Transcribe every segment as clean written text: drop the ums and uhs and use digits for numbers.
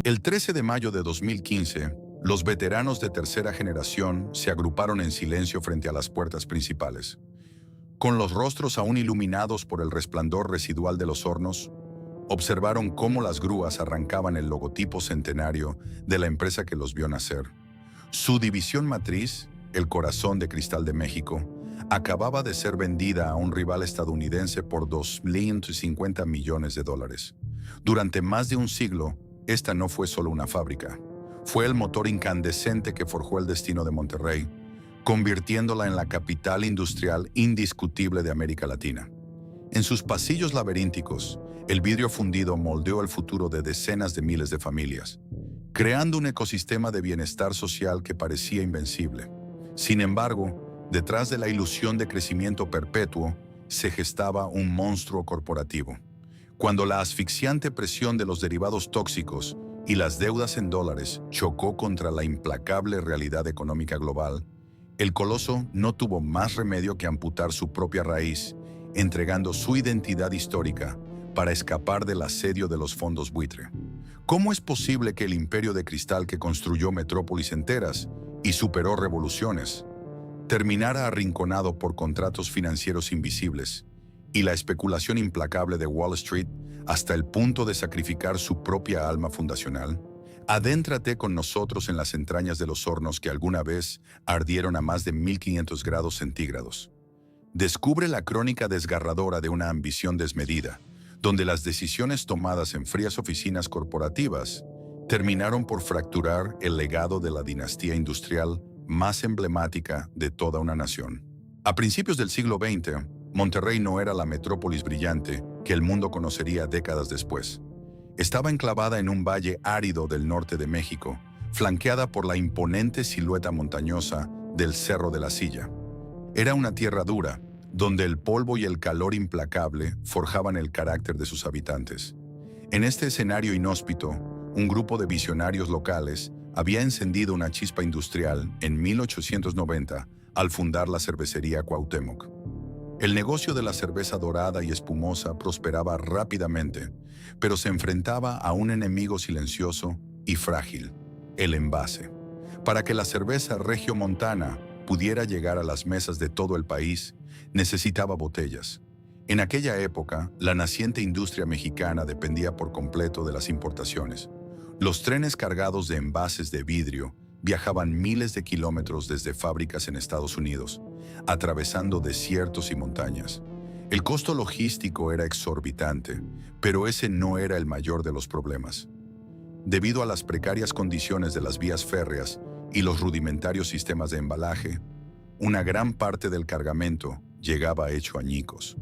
El 13 de mayo de 2015, los veteranos de tercera generación se agruparon en silencio frente a las puertas principales. Con los rostros aún iluminados por el resplandor residual de los hornos, observaron cómo las grúas arrancaban el logotipo centenario de la empresa que los vio nacer. Su división matriz, el Corazón de Cristal de México, acababa de ser vendida a un rival estadounidense por $250 millones. Durante más de un siglo, esta no fue solo una fábrica. Fue el motor incandescente que forjó el destino de Monterrey, convirtiéndola en la capital industrial indiscutible de América Latina. En sus pasillos laberínticos, el vidrio fundido moldeó el futuro de decenas de miles de familias, creando un ecosistema de bienestar social que parecía invencible. Sin embargo, detrás de la ilusión de crecimiento perpetuo, se gestaba un monstruo corporativo. Cuando la asfixiante presión de los derivados tóxicos y las deudas en dólares chocó contra la implacable realidad económica global, el coloso no tuvo más remedio que amputar su propia raíz, entregando su identidad histórica para escapar del asedio de los fondos buitre. ¿Cómo es posible que el imperio de cristal que construyó metrópolis enteras y superó revoluciones terminara arrinconado por contratos financieros invisibles y la especulación implacable de Wall Street hasta el punto de sacrificar su propia alma fundacional? Adéntrate con nosotros en las entrañas de los hornos que alguna vez ardieron a más de 1500 grados centígrados. Descubre la crónica desgarradora de una ambición desmedida, donde las decisiones tomadas en frías oficinas corporativas terminaron por fracturar el legado de la dinastía industrial más emblemática de toda una nación. A principios del siglo XX, Monterrey no era la metrópolis brillante que el mundo conocería décadas después. Estaba enclavada en un valle árido del norte de México, flanqueada por la imponente silueta montañosa del Cerro de la Silla. Era una tierra dura, donde el polvo y el calor implacable forjaban el carácter de sus habitantes. En este escenario inhóspito, un grupo de visionarios locales había encendido una chispa industrial en 1890 al fundar la cervecería Cuauhtémoc. El negocio de la cerveza dorada y espumosa prosperaba rápidamente, pero se enfrentaba a un enemigo silencioso y frágil: el envase. Para que la cerveza regiomontana pudiera llegar a las mesas de todo el país, necesitaba botellas. En aquella época, la naciente industria mexicana dependía por completo de las importaciones. Los trenes cargados de envases de vidrio viajaban miles de kilómetros desde fábricas en Estados Unidos, atravesando desiertos y montañas. El costo logístico era exorbitante, pero ese no era el mayor de los problemas. Debido a las precarias condiciones de las vías férreas y los rudimentarios sistemas de embalaje, una gran parte del cargamento llegaba hecho añicos.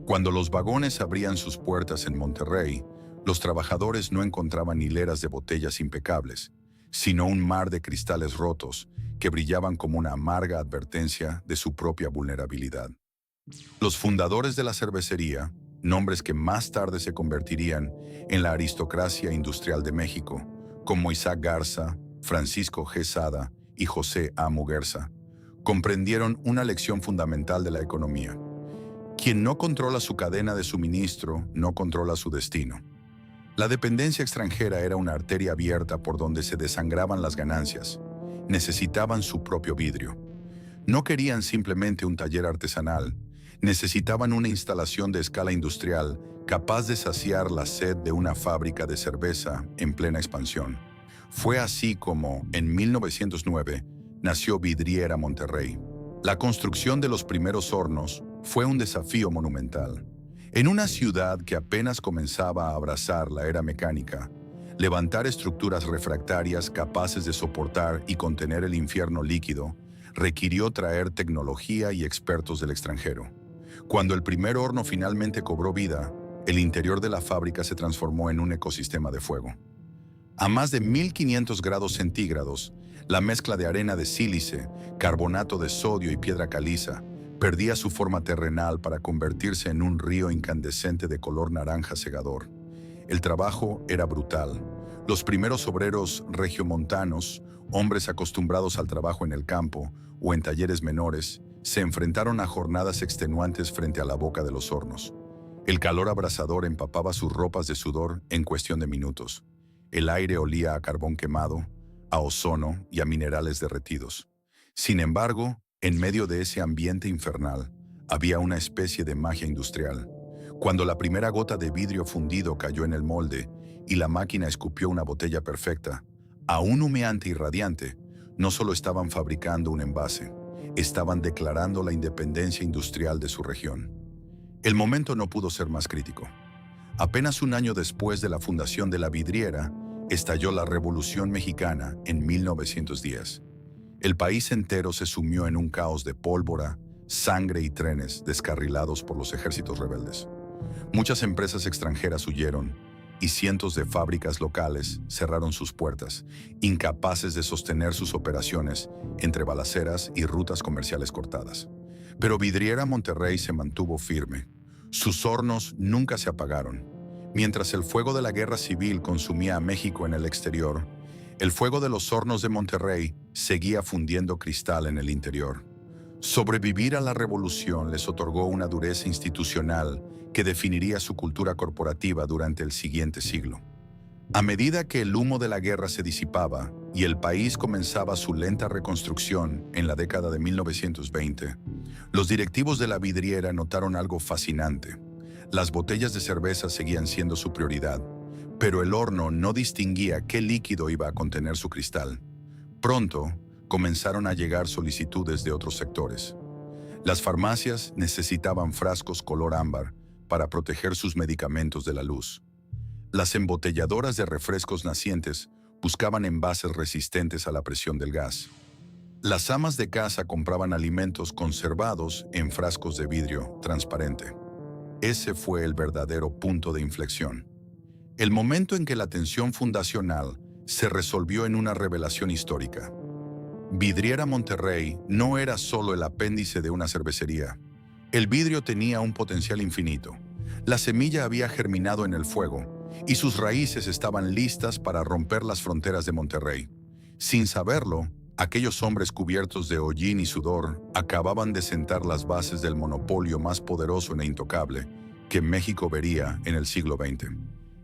Cuando los vagones abrían sus puertas en Monterrey, los trabajadores no encontraban hileras de botellas impecables, sino un mar de cristales rotos que brillaban como una amarga advertencia de su propia vulnerabilidad. Los fundadores de la cervecería, nombres que más tarde se convertirían en la aristocracia industrial de México, como Isaac Garza, Francisco G. Sada y José A. Muguerza, comprendieron una lección fundamental de la economía. Quien no controla su cadena de suministro, no controla su destino. La dependencia extranjera era una arteria abierta por donde se desangraban las ganancias. Necesitaban su propio vidrio. No querían simplemente un taller artesanal, necesitaban una instalación de escala industrial capaz de saciar la sed de una fábrica de cerveza en plena expansión. Fue así como, en 1909, nació Vidriera Monterrey. La construcción de los primeros hornos fue un desafío monumental. En una ciudad que apenas comenzaba a abrazar la era mecánica, levantar estructuras refractarias capaces de soportar y contener el infierno líquido requirió traer tecnología y expertos del extranjero. Cuando el primer horno finalmente cobró vida, el interior de la fábrica se transformó en un ecosistema de fuego. A más de 1500 grados centígrados, la mezcla de arena de sílice, carbonato de sodio y piedra caliza perdía su forma terrenal para convertirse en un río incandescente de color naranja cegador. El trabajo era brutal. Los primeros obreros regiomontanos, hombres acostumbrados al trabajo en el campo o en talleres menores, se enfrentaron a jornadas extenuantes frente a la boca de los hornos. El calor abrasador empapaba sus ropas de sudor en cuestión de minutos. El aire olía a carbón quemado, a ozono y a minerales derretidos. Sin embargo, en medio de ese ambiente infernal, había una especie de magia industrial. Cuando la primera gota de vidrio fundido cayó en el molde y la máquina escupió una botella perfecta, aún humeante y radiante, no solo estaban fabricando un envase, estaban declarando la independencia industrial de su región. El momento no pudo ser más crítico. Apenas un año después de la fundación de la vidriera, estalló la Revolución Mexicana en 1910. El país entero se sumió en un caos de pólvora, sangre y trenes descarrilados por los ejércitos rebeldes. Muchas empresas extranjeras huyeron y cientos de fábricas locales cerraron sus puertas, incapaces de sostener sus operaciones entre balaceras y rutas comerciales cortadas. Pero Vidriera Monterrey se mantuvo firme. Sus hornos nunca se apagaron. Mientras el fuego de la guerra civil consumía a México en el exterior, el fuego de los hornos de Monterrey seguía fundiendo cristal en el interior. Sobrevivir a la revolución les otorgó una dureza institucional que definiría su cultura corporativa durante el siguiente siglo. A medida que el humo de la guerra se disipaba y el país comenzaba su lenta reconstrucción en la década de 1920, los directivos de la vidriera notaron algo fascinante. Las botellas de cerveza seguían siendo su prioridad, pero el horno no distinguía qué líquido iba a contener su cristal. Pronto, comenzaron a llegar solicitudes de otros sectores. Las farmacias necesitaban frascos color ámbar para proteger sus medicamentos de la luz. Las embotelladoras de refrescos nacientes buscaban envases resistentes a la presión del gas. Las amas de casa compraban alimentos conservados en frascos de vidrio transparente. Ese fue el verdadero punto de inflexión. El momento en que la tensión fundacional se resolvió en una revelación histórica. Vidriera Monterrey no era solo el apéndice de una cervecería. El vidrio tenía un potencial infinito. La semilla había germinado en el fuego y sus raíces estaban listas para romper las fronteras de Monterrey. Sin saberlo, aquellos hombres cubiertos de hollín y sudor acababan de sentar las bases del monopolio más poderoso e intocable que México vería en el siglo XX.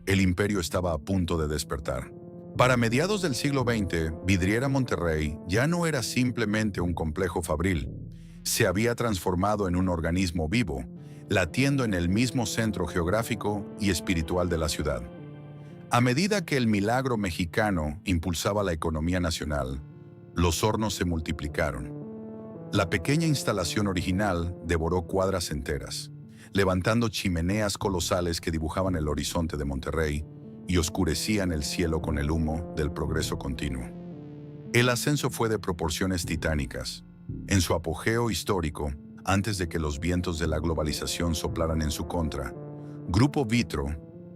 El imperio estaba a punto de despertar. Para mediados del siglo XX, Vidriera Monterrey ya no era simplemente un complejo fabril. Se había transformado en un organismo vivo, latiendo en el mismo centro geográfico y espiritual de la ciudad. A medida que el milagro mexicano impulsaba la economía nacional, los hornos se multiplicaron. La pequeña instalación original devoró cuadras enteras, levantando chimeneas colosales que dibujaban el horizonte de Monterrey y oscurecían el cielo con el humo del progreso continuo. El ascenso fue de proporciones titánicas. En su apogeo histórico, antes de que los vientos de la globalización soplaran en su contra, Grupo Vitro,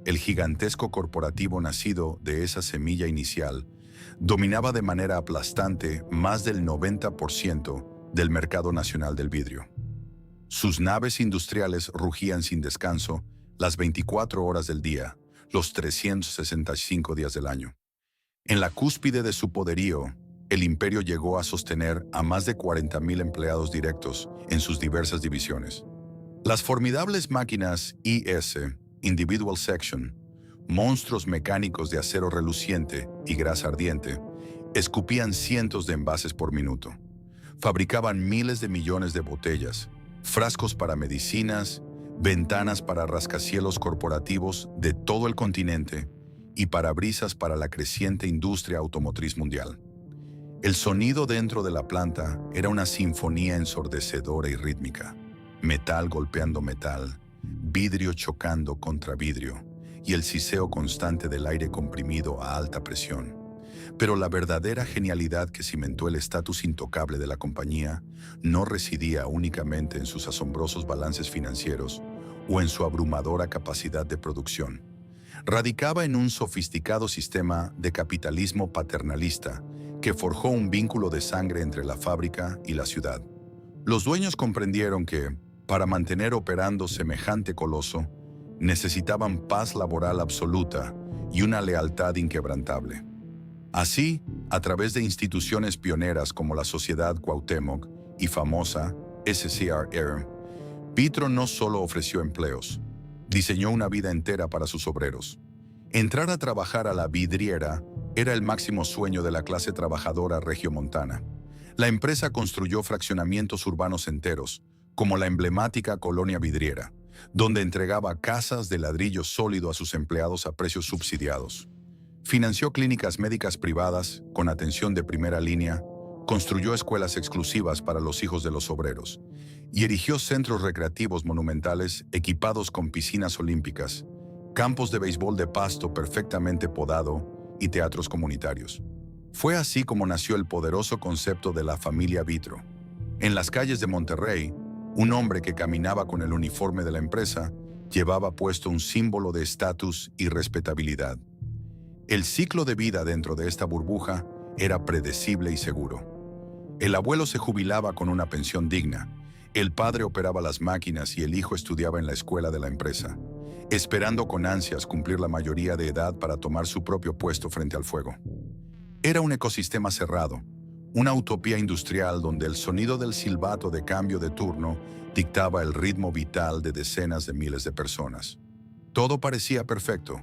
el gigantesco corporativo nacido de esa semilla inicial, dominaba de manera aplastante más del 90% del mercado nacional del vidrio. Sus naves industriales rugían sin descanso las 24 horas del día, los 365 días del año. En la cúspide de su poderío, el imperio llegó a sostener a más de 40,000 empleados directos en sus diversas divisiones. Las formidables máquinas IS, Individual Section, monstruos mecánicos de acero reluciente y grasa ardiente, escupían cientos de envases por minuto. Fabricaban miles de millones de botellas, frascos para medicinas, ventanas para rascacielos corporativos de todo el continente y parabrisas para la creciente industria automotriz mundial. El sonido dentro de la planta era una sinfonía ensordecedora y rítmica. Metal golpeando metal, vidrio chocando contra vidrio y el siseo constante del aire comprimido a alta presión. Pero la verdadera genialidad que cimentó el estatus intocable de la compañía no residía únicamente en sus asombrosos balances financieros o en su abrumadora capacidad de producción. Radicaba en un sofisticado sistema de capitalismo paternalista que forjó un vínculo de sangre entre la fábrica y la ciudad. Los dueños comprendieron que, para mantener operando semejante coloso, necesitaban paz laboral absoluta y una lealtad inquebrantable. Así, a través de instituciones pioneras como la Sociedad Cuauhtémoc y famosa SCRR, Vitro no solo ofreció empleos, Diseñó una vida entera para sus obreros. Entrar a trabajar a la vidriera era el máximo sueño de la clase trabajadora regiomontana. La empresa construyó fraccionamientos urbanos enteros, como la emblemática Colonia Vidriera, donde entregaba casas de ladrillo sólido a sus empleados a precios subsidiados. Financió clínicas médicas privadas con atención de primera línea, construyó escuelas exclusivas para los hijos de los obreros y erigió centros recreativos monumentales equipados con piscinas olímpicas, campos de béisbol de pasto perfectamente podado y teatros comunitarios. Fue así como nació el poderoso concepto de la familia Vitro. En las calles de Monterrey, un hombre que caminaba con el uniforme de la empresa llevaba puesto un símbolo de estatus y respetabilidad. El ciclo de vida dentro de esta burbuja era predecible y seguro. El abuelo se jubilaba con una pensión digna, el padre operaba las máquinas y el hijo estudiaba en la escuela de la empresa, esperando con ansias cumplir la mayoría de edad para tomar su propio puesto frente al fuego. Era un ecosistema cerrado, una utopía industrial donde el sonido del silbato de cambio de turno dictaba el ritmo vital de decenas de miles de personas. Todo parecía perfecto,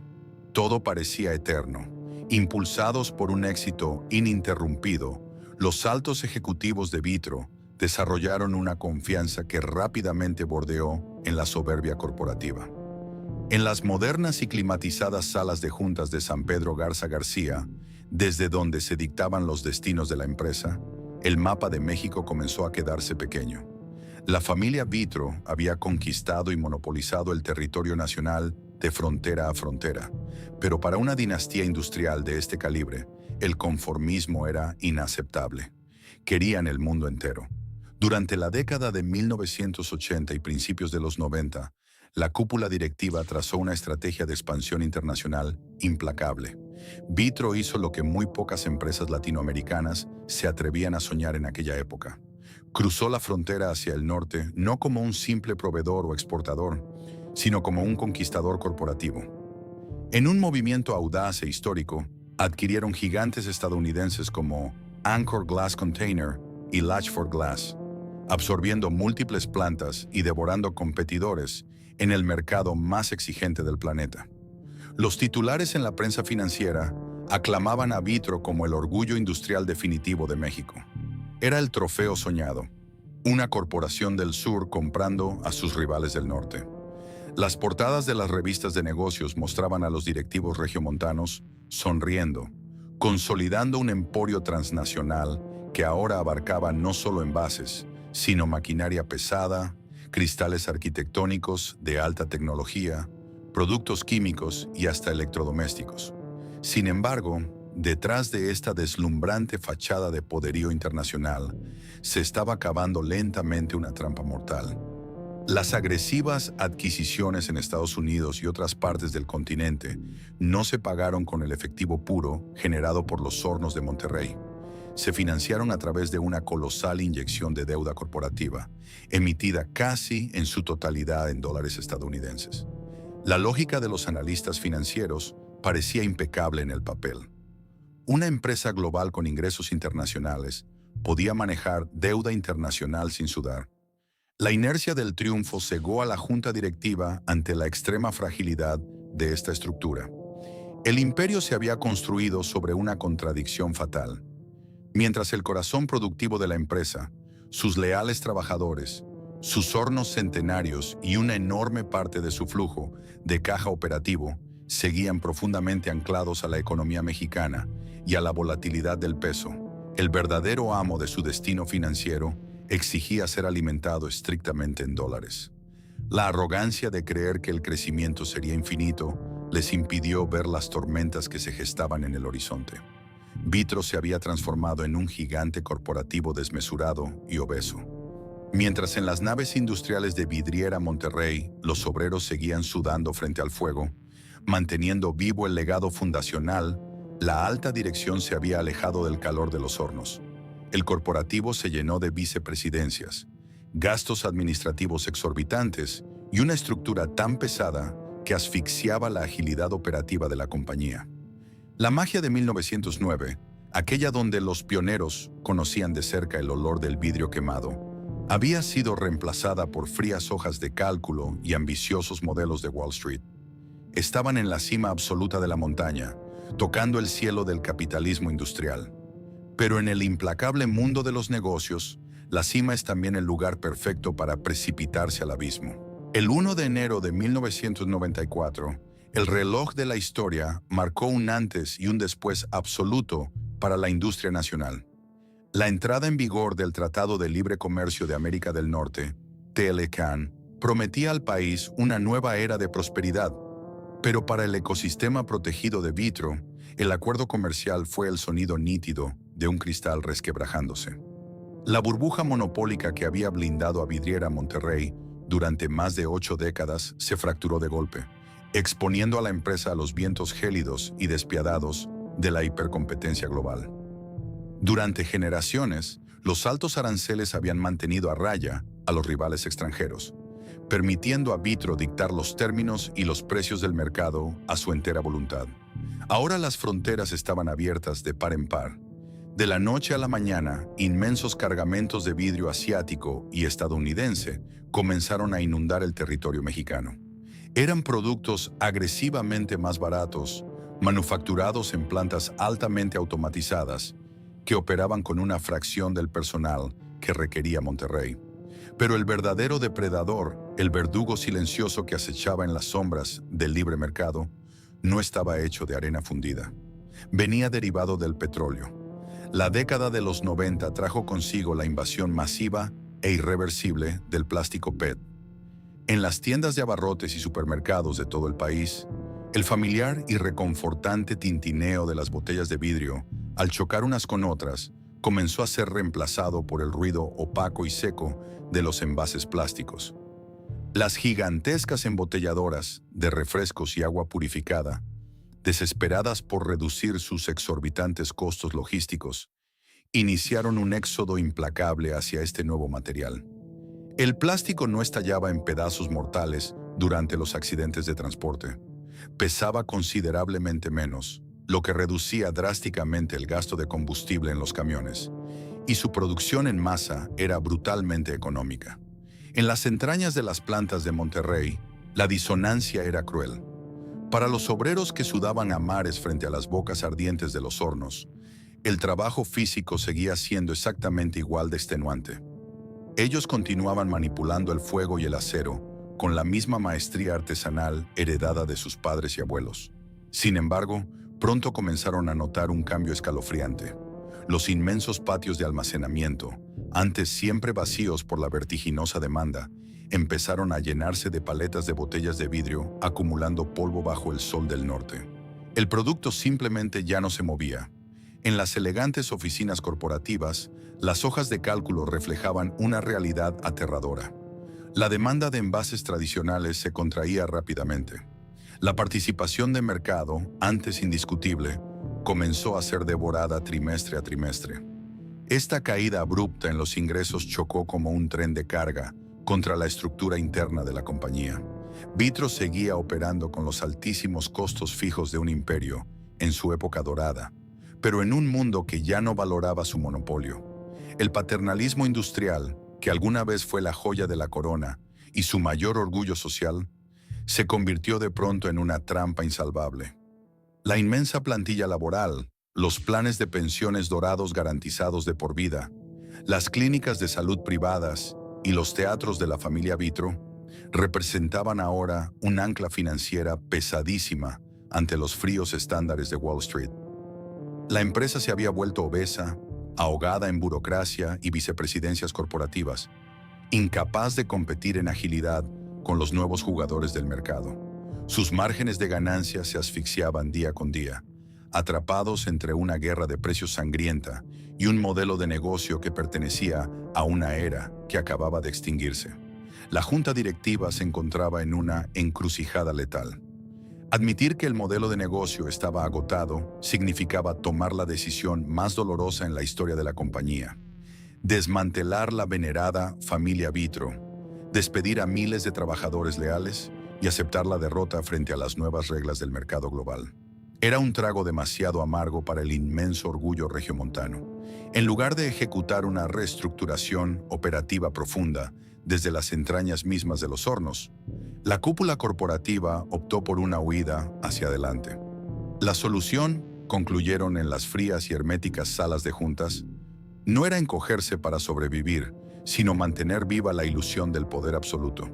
todo parecía eterno. Impulsados por un éxito ininterrumpido, los altos ejecutivos de Vitro desarrollaron una confianza que rápidamente bordeó en la soberbia corporativa. En las modernas y climatizadas salas de juntas de San Pedro Garza García, desde donde se dictaban los destinos de la empresa, el mapa de México comenzó a quedarse pequeño. La familia Vitro había conquistado y monopolizado el territorio nacional de frontera a frontera, pero para una dinastía industrial de este calibre, el conformismo era inaceptable. Querían el mundo entero. Durante la década de 1980 y principios de los 90, la cúpula directiva trazó una estrategia de expansión internacional implacable. Vitro hizo lo que muy pocas empresas latinoamericanas se atrevían a soñar en aquella época. Cruzó la frontera hacia el norte no como un simple proveedor o exportador, sino como un conquistador corporativo. En un movimiento audaz e histórico, adquirieron gigantes estadounidenses como Anchor Glass Container y Latchford Glass, absorbiendo múltiples plantas y devorando competidores en el mercado más exigente del planeta. Los titulares en la prensa financiera aclamaban a Vitro como el orgullo industrial definitivo de México. Era el trofeo soñado, una corporación del sur comprando a sus rivales del norte. Las portadas de las revistas de negocios mostraban a los directivos regiomontanos sonriendo, consolidando un emporio transnacional que ahora abarcaba no solo envases, sino maquinaria pesada, cristales arquitectónicos de alta tecnología, productos químicos y hasta electrodomésticos. Sin embargo, detrás de esta deslumbrante fachada de poderío internacional, se estaba cavando lentamente una trampa mortal. Las agresivas adquisiciones en Estados Unidos y otras partes del continente no se pagaron con el efectivo puro generado por los hornos de Monterrey. Se financiaron a través de una colosal inyección de deuda corporativa, emitida casi en su totalidad en dólares estadounidenses. La lógica de los analistas financieros parecía impecable en el papel. Una empresa global con ingresos internacionales podía manejar deuda internacional sin sudar. La inercia del triunfo cegó a la junta directiva ante la extrema fragilidad de esta estructura. El imperio se había construido sobre una contradicción fatal. Mientras el corazón productivo de la empresa, sus leales trabajadores, sus hornos centenarios y una enorme parte de su flujo de caja operativo seguían profundamente anclados a la economía mexicana y a la volatilidad del peso, el verdadero amo de su destino financiero exigía ser alimentado estrictamente en dólares. La arrogancia de creer que el crecimiento sería infinito les impidió ver las tormentas que se gestaban en el horizonte. Vitro se había transformado en un gigante corporativo desmesurado y obeso. Mientras en las naves industriales de Vidriera Monterrey los obreros seguían sudando frente al fuego, manteniendo vivo el legado fundacional, la alta dirección se había alejado del calor de los hornos. El corporativo se llenó de vicepresidencias, gastos administrativos exorbitantes y una estructura tan pesada que asfixiaba la agilidad operativa de la compañía. La magia de 1909, aquella donde los pioneros conocían de cerca el olor del vidrio quemado, había sido reemplazada por frías hojas de cálculo y ambiciosos modelos de Wall Street. Estaban en la cima absoluta de la montaña, tocando el cielo del capitalismo industrial. Pero en el implacable mundo de los negocios, la cima es también el lugar perfecto para precipitarse al abismo. El 1 de enero de 1994, el reloj de la historia marcó un antes y un después absoluto para la industria nacional. La entrada en vigor del Tratado de Libre Comercio de América del Norte, TLCAN, prometía al país una nueva era de prosperidad. Pero para el ecosistema protegido de Vitro, el acuerdo comercial fue el sonido nítido de un cristal resquebrajándose. La burbuja monopólica que había blindado a Vidriera Monterrey durante más de 8 décadas se fracturó de golpe, exponiendo a la empresa a los vientos gélidos y despiadados de la hipercompetencia global. Durante generaciones, los altos aranceles habían mantenido a raya a los rivales extranjeros, permitiendo a Vitro dictar los términos y los precios del mercado a su entera voluntad. Ahora las fronteras estaban abiertas de par en par. De la noche a la mañana, inmensos cargamentos de vidrio asiático y estadounidense comenzaron a inundar el territorio mexicano. Eran productos agresivamente más baratos, manufacturados en plantas altamente automatizadas, que operaban con una fracción del personal que requería Monterrey. Pero el verdadero depredador, el verdugo silencioso que acechaba en las sombras del libre mercado, no estaba hecho de arena fundida. Venía derivado del petróleo. La década de los 90 trajo consigo la invasión masiva e irreversible del plástico PET. En las tiendas de abarrotes y supermercados de todo el país, el familiar y reconfortante tintineo de las botellas de vidrio, al chocar unas con otras, comenzó a ser reemplazado por el ruido opaco y seco de los envases plásticos. Las gigantescas embotelladoras de refrescos y agua purificada, desesperadas por reducir sus exorbitantes costos logísticos, iniciaron un éxodo implacable hacia este nuevo material. El plástico no estallaba en pedazos mortales durante los accidentes de transporte. Pesaba considerablemente menos, lo que reducía drásticamente el gasto de combustible en los camiones, y su producción en masa era brutalmente económica. En las entrañas de las plantas de Monterrey, la disonancia era cruel. Para los obreros que sudaban a mares frente a las bocas ardientes de los hornos, el trabajo físico seguía siendo exactamente igual de extenuante. Ellos continuaban manipulando el fuego y el acero con la misma maestría artesanal heredada de sus padres y abuelos. Sin embargo, pronto comenzaron a notar un cambio escalofriante. Los inmensos patios de almacenamiento, antes siempre vacíos por la vertiginosa demanda, empezaron a llenarse de paletas de botellas de vidrio acumulando polvo bajo el sol del norte. El producto simplemente ya no se movía. En las elegantes oficinas corporativas, las hojas de cálculo reflejaban una realidad aterradora. La demanda de envases tradicionales se contraía rápidamente. La participación de mercado, antes indiscutible, comenzó a ser devorada trimestre a trimestre. Esta caída abrupta en los ingresos chocó como un tren de carga contra la estructura interna de la compañía. Vitro seguía operando con los altísimos costos fijos de un imperio en su época dorada, pero en un mundo que ya no valoraba su monopolio. El paternalismo industrial, que alguna vez fue la joya de la corona y su mayor orgullo social, se convirtió de pronto en una trampa insalvable. La inmensa plantilla laboral, los planes de pensiones dorados garantizados de por vida, las clínicas de salud privadas y los teatros de la familia Vitro representaban ahora un ancla financiera pesadísima ante los fríos estándares de Wall Street. La empresa se había vuelto obesa, ahogada en burocracia y vicepresidencias corporativas, incapaz de competir en agilidad con los nuevos jugadores del mercado. Sus márgenes de ganancia se asfixiaban día con día, atrapados entre una guerra de precios sangrienta y un modelo de negocio que pertenecía a una era que acababa de extinguirse. La junta directiva se encontraba en una encrucijada letal. Admitir que el modelo de negocio estaba agotado significaba tomar la decisión más dolorosa en la historia de la compañía: desmantelar la venerada familia Vitro, despedir a miles de trabajadores leales y aceptar la derrota frente a las nuevas reglas del mercado global. Era un trago demasiado amargo para el inmenso orgullo regiomontano. En lugar de ejecutar una reestructuración operativa profunda desde las entrañas mismas de los hornos, la cúpula corporativa optó por una huida hacia adelante. La solución, concluyeron en las frías y herméticas salas de juntas, no era encogerse para sobrevivir, sino mantener viva la ilusión del poder absoluto.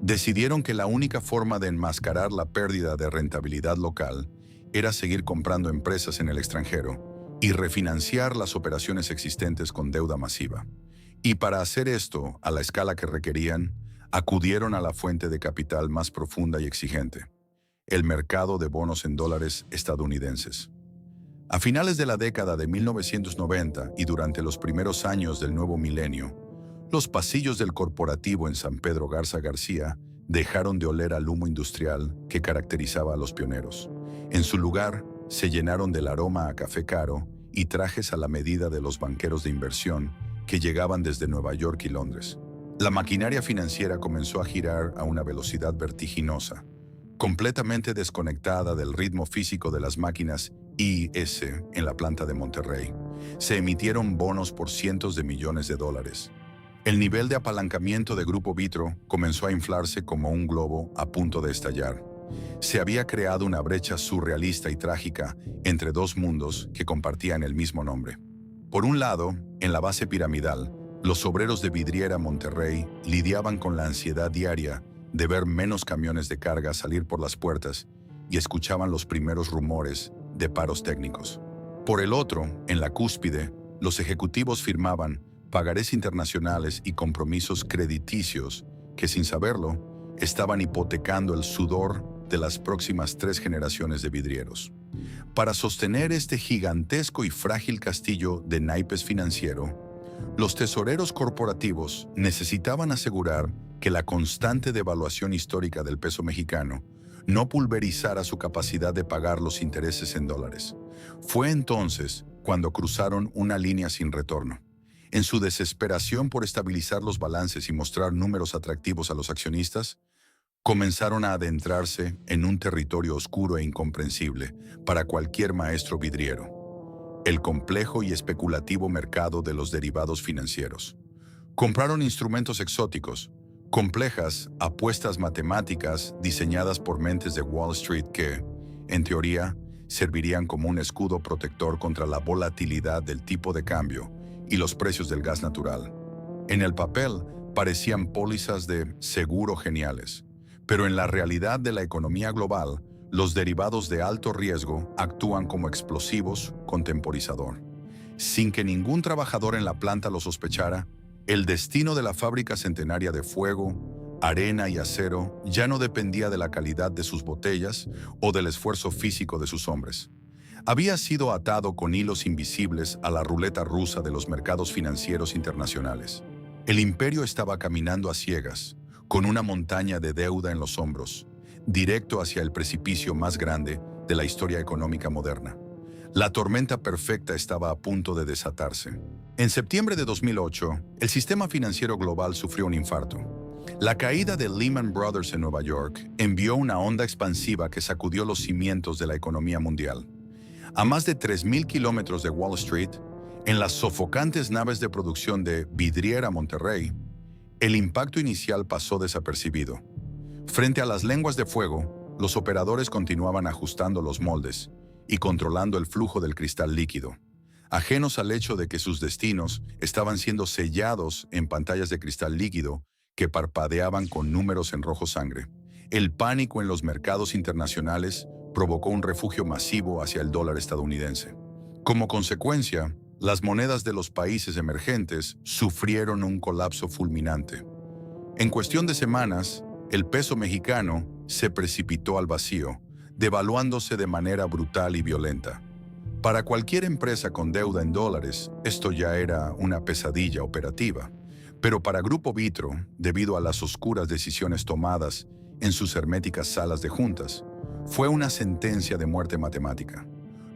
Decidieron que la única forma de enmascarar la pérdida de rentabilidad local era seguir comprando empresas en el extranjero y refinanciar las operaciones existentes con deuda masiva. Y para hacer esto a la escala que requerían, acudieron a la fuente de capital más profunda y exigente, el mercado de bonos en dólares estadounidenses. A finales de la década de 1990 y durante los primeros años del nuevo milenio, los pasillos del corporativo en San Pedro Garza García dejaron de oler al humo industrial que caracterizaba a los pioneros. En su lugar, se llenaron del aroma a café caro y trajes a la medida de los banqueros de inversión que llegaban desde Nueva York y Londres. La maquinaria financiera comenzó a girar a una velocidad vertiginosa, completamente desconectada del ritmo físico de las máquinas IIS en la planta de Monterrey. Se emitieron bonos por cientos de millones de dólares. El nivel de apalancamiento de Grupo Vitro comenzó a inflarse como un globo a punto de estallar. Se había creado una brecha surrealista y trágica entre dos mundos que compartían el mismo nombre. Por un lado, en la base piramidal, los obreros de Vidriera Monterrey lidiaban con la ansiedad diaria de ver menos camiones de carga salir por las puertas y escuchaban los primeros rumores de paros técnicos. Por el otro, en la cúspide, los ejecutivos firmaban pagarés internacionales y compromisos crediticios que, sin saberlo, estaban hipotecando el sudor de las próximas 3 generaciones de vidrieros. Para sostener este gigantesco y frágil castillo de naipes financiero, los tesoreros corporativos necesitaban asegurar que la constante devaluación histórica del peso mexicano no pulverizara su capacidad de pagar los intereses en dólares. Fue entonces cuando cruzaron una línea sin retorno. En su desesperación por estabilizar los balances y mostrar números atractivos a los accionistas, comenzaron a adentrarse en un territorio oscuro e incomprensible para cualquier maestro vidriero: el complejo y especulativo mercado de los derivados financieros. Compraron instrumentos exóticos, complejas apuestas matemáticas diseñadas por mentes de Wall Street que, en teoría, servirían como un escudo protector contra la volatilidad del tipo de cambio y los precios del gas natural. En el papel, parecían pólizas de seguro geniales, pero en la realidad de la economía global, los derivados de alto riesgo actúan como explosivos con temporizador. Sin que ningún trabajador en la planta lo sospechara, el destino de la fábrica centenaria de fuego, arena y acero ya no dependía de la calidad de sus botellas o del esfuerzo físico de sus hombres. Había sido atado con hilos invisibles a la ruleta rusa de los mercados financieros internacionales. El imperio estaba caminando a ciegas, con una montaña de deuda en los hombros, directo hacia el precipicio más grande de la historia económica moderna. La tormenta perfecta estaba a punto de desatarse. En septiembre de 2008, el sistema financiero global sufrió un infarto. La caída de Lehman Brothers en Nueva York envió una onda expansiva que sacudió los cimientos de la economía mundial. A más de 3.000 kilómetros de Wall Street, en las sofocantes naves de producción de Vidriera Monterrey, el impacto inicial pasó desapercibido. Frente a las lenguas de fuego, los operadores continuaban ajustando los moldes y controlando el flujo del cristal líquido, ajenos al hecho de que sus destinos estaban siendo sellados en pantallas de cristal líquido que parpadeaban con números en rojo sangre. El pánico en los mercados internacionales provocó un refugio masivo hacia el dólar estadounidense. Como consecuencia, las monedas de los países emergentes sufrieron un colapso fulminante. En cuestión de semanas, el peso mexicano se precipitó al vacío, devaluándose de manera brutal y violenta. Para cualquier empresa con deuda en dólares, esto ya era una pesadilla operativa. Pero para Grupo Vitro, debido a las oscuras decisiones tomadas en sus herméticas salas de juntas, fue una sentencia de muerte matemática.